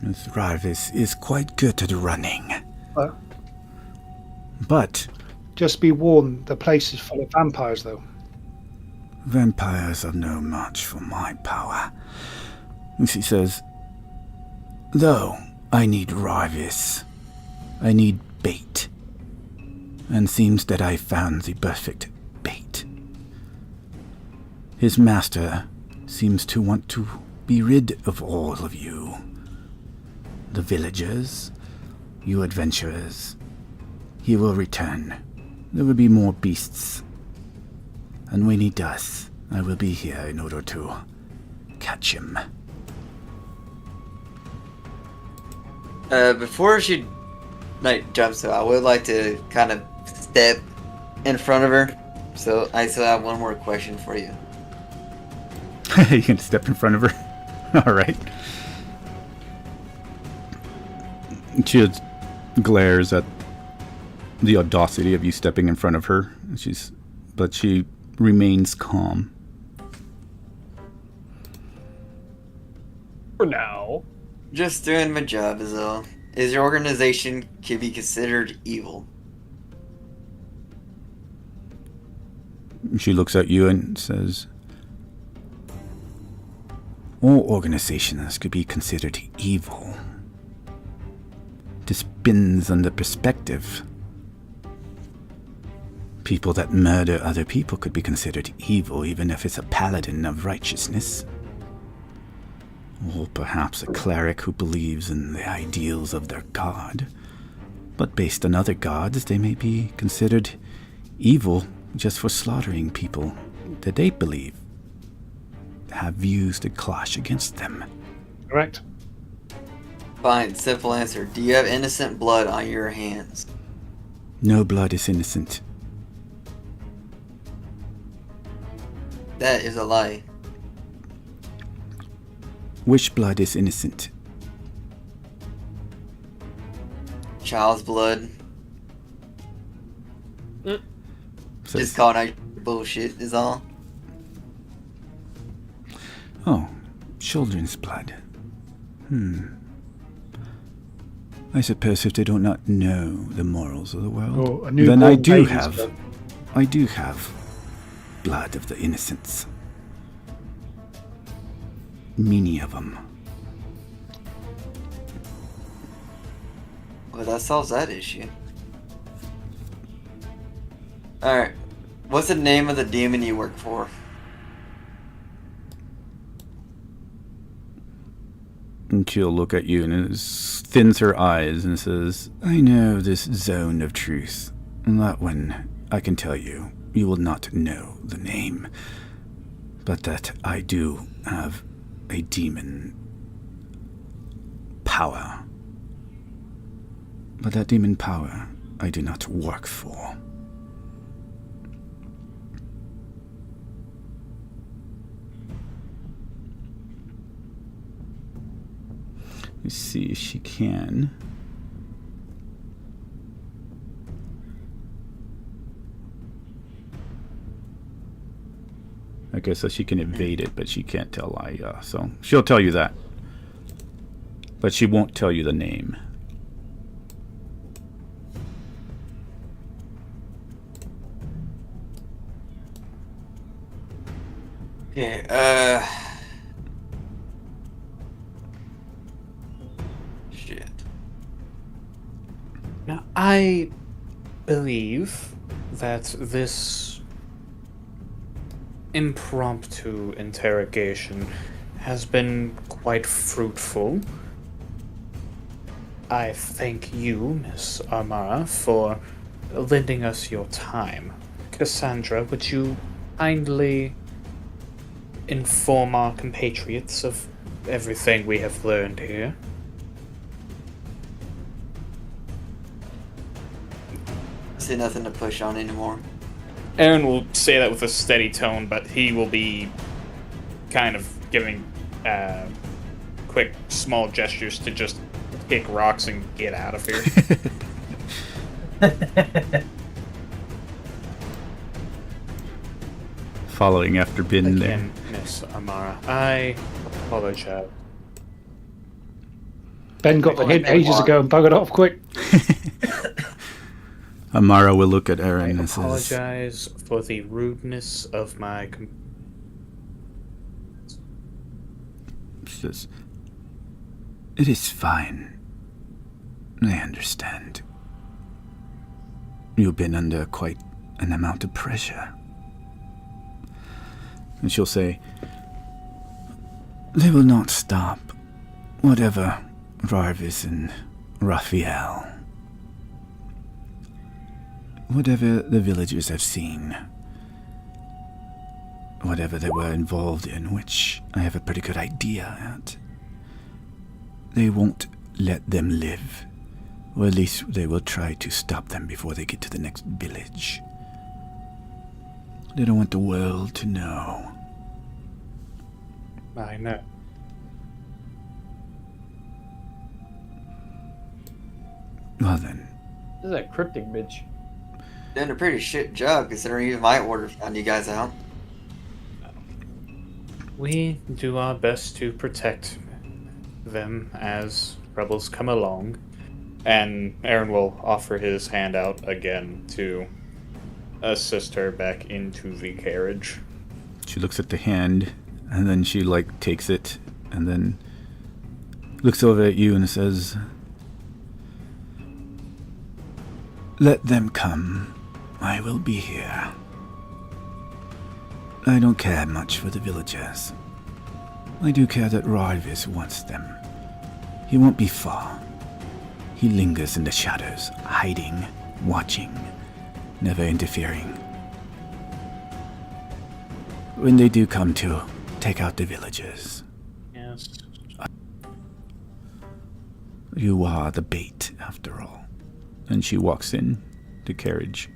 Miss Ravus is quite good at running. Well, But just be warned, the place is full of vampires, though. vampires are no match for my power. She says, though I need Ravus, I need bait. And seems that I found the perfect bait. His master seems to want to be rid of all of you. The villagers, you adventurers. He will return. There will be more beasts. And when he does, I will be here in order to catch him. Before she jumps out, I would like to kind of step in front of her. So I still have one more question for you. You can step in front of her. All right. She just glares at the audacity of you stepping in front of her. But she remains calm. For now. Just doing my job, is all. Is your organization can be considered evil? She looks at you and says, all organizations could be considered evil. This depends on the perspective. People that murder other people could be considered evil, even if it's a paladin of righteousness. Or perhaps a cleric who believes in the ideals of their god. But based on other gods, they may be considered evil just for slaughtering people that they believe have views that clash against them. Correct. Fine, simple answer. Do you have innocent blood on your hands? No blood is innocent. That is a lie. Which blood is innocent? Child's blood. Says, Just calling out bullshit is all. oh, children's blood. I suppose if they do not know the morals of the world, Or a then newborn I do baby's have. blood. I do have blood of the innocents. Many of them. Well, that solves that issue. Alright. What's the name of the demon you work for? And she'll look at you and thins her eyes and says, I know this zone of truth. And that one, I can tell you, you will not know the name. But that I do have a demon power. But that demon power, I do not work for. Let's see if she can. Okay, so she can evade it, but she can't tell Aya. So she'll tell you that. But she won't tell you the name. Okay, shit. Now, I believe that this impromptu interrogation has been quite fruitful. I thank you, Miss Armara, for lending us your time. Cassandra, would you kindly inform our compatriots of everything we have learned here? See nothing to push on anymore. Aaron will say that with a steady tone, but he will be kind of giving quick, small gestures to just kick rocks and get out of here. Following after Bin there. Again, Miss Amara, I apologize. Ben got the hint ages ago and buggered off quick. Amara will look at I Aaron and says, apologize for the rudeness of my. says, "It is fine. I understand. You've been under quite an amount of pressure." And she'll say, "They will not stop, whatever Varvis and Raphael. Whatever the villagers have seen, whatever they were involved in, which I have a pretty good idea at, they won't let them live. Or at least they will try to stop them before they get to the next village. They don't want the world to know." I know. Well then, This is a cryptic bitch. Doing a pretty shit job considering even my order found you guys out. We do our best to protect them as rebels come along. And Aaron will offer his hand out again to assist her back into the carriage. she looks at the hand, and then she, takes it, and then looks over at you and says, "Let them come. I will be here. I don't care much for the villagers. I do care that Rarvis wants them. He won't be far. He lingers in the shadows, hiding, watching, never interfering. When they do come to take out the villagers, Yes. you are the bait, after all." And she walks in the carriage.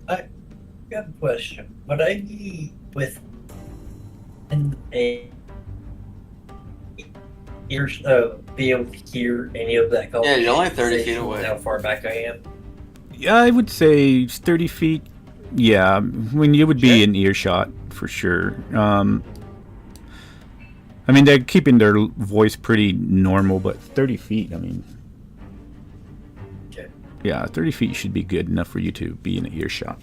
I got a question. Would I be with a ears be able to hear any of that conversation? Yeah, you're only 30 feet away. How far back I am? Yeah, I would say 30 feet. Yeah, when you would be in earshot for sure. I mean, they're keeping their voice pretty normal, but 30 feet, I mean, Okay. yeah, 30 feet should be good enough for you to be in an earshot.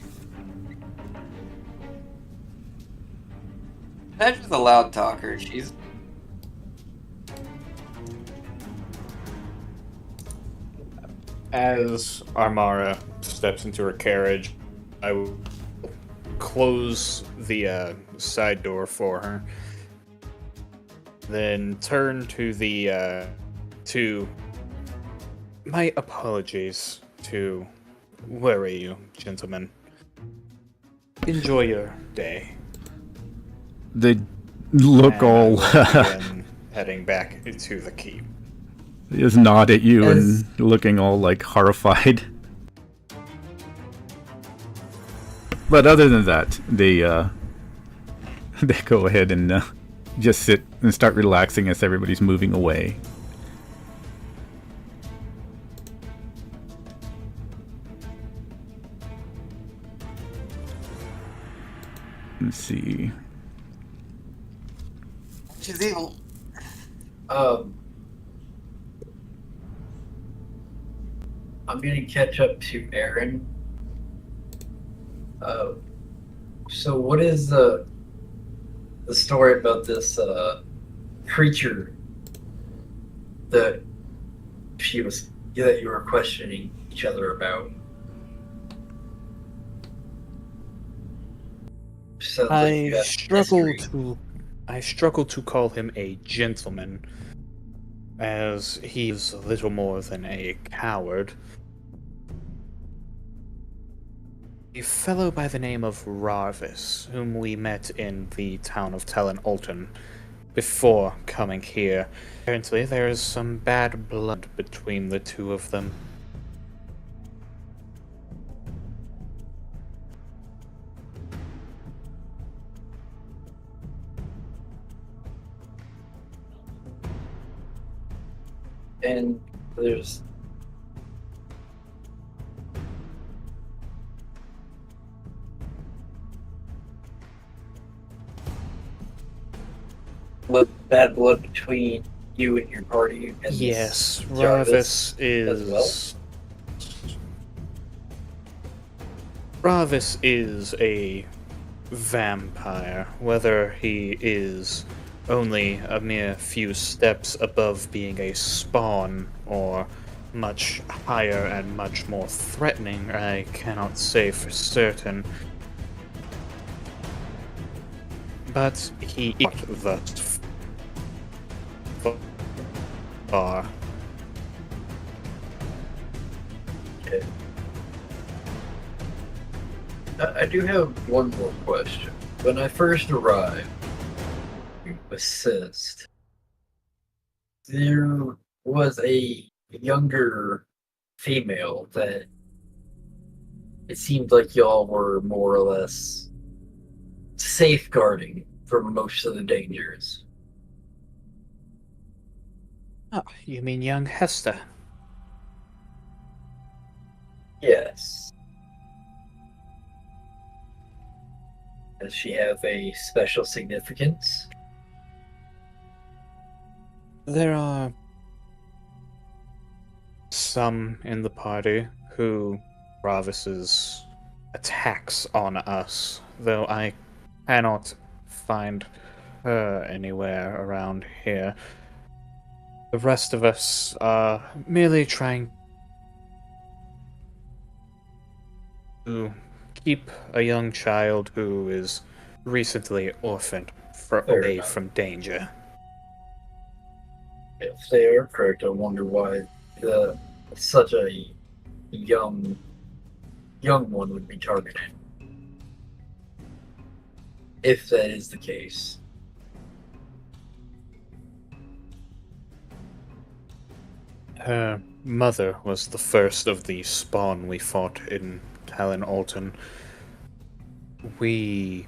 Petra's a loud talker. She's As Armara steps into her carriage, I will close the side door for her. Then turn to the my apologies to worry you, gentlemen. Enjoy your day. They look And I all, will begin heading back to the keep. they just nod at you and looking all horrified. But other than that, they they go ahead and just sit and start relaxing as everybody's moving away. Let's see. she's evil. I'm gonna catch up to Aaron. So what is the story about this creature that that you were questioning each other about? Sounds like you got mystery. I struggle to call him a gentleman, as he's little more than a coward. A fellow by the name of Rarvis, whom we met in the town of Talon Alton, before coming here. Apparently, there is some bad blood between the two of them. And there's bad blood between you and your party. And Yes, Jarvis Ravis is. as well? Ravis is a vampire. Whether he is only a mere few steps above being a spawn or much higher and much more threatening, I cannot say for certain. But he is thus far. Okay. I do have one more question. When I first arrived, assist, there was a younger female that it seemed like y'all were more or less safeguarding from most of the dangers. Oh, you mean young Hester? Yes. Does she have a special significance? There are some in the party who Ravis's attacks on us, though I cannot find her anywhere around here. The rest of us are merely trying to keep a young child who is recently orphaned Fair away enough. from danger. If they are correct, I wonder why such a young one would be targeted. If that is the case. Her mother was the first of the spawn we fought in Talon Alton. We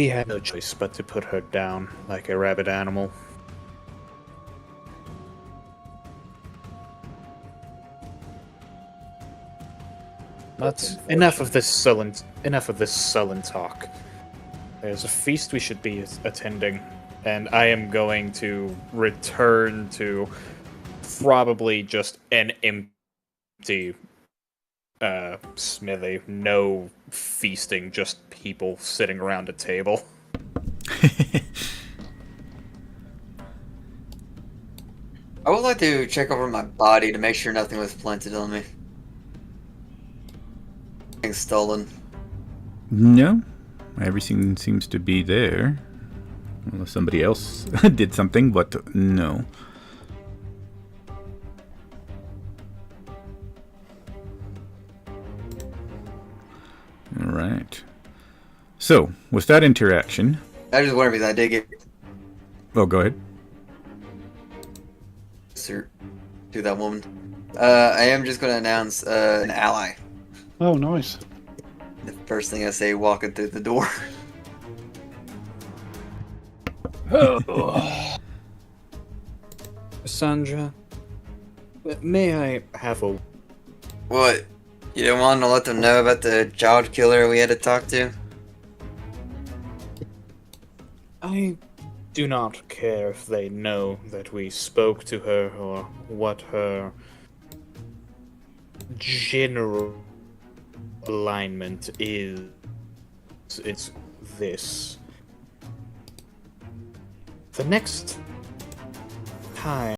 had no choice but to put her down like a rabid animal. But enough of this sullen talk. There's a feast we should be attending, and I am going to return to probably just an empty smithy. No feasting, just people sitting around a table. I would like to check over my body to make sure nothing was planted on me. Things stolen. No, everything seems to be there. Unless somebody else did something, but no. All right. So, with that interaction... I just wonder because I did get Oh, go ahead. answer to that woman. I am just going to announce an ally. Oh, nice. The first thing I say walking through the door. Sandra, may I have a... What? You didn't want to let them know about the child killer we had to talk to? I do not care if they know that we spoke to her or what her general alignment is. It's this. The next time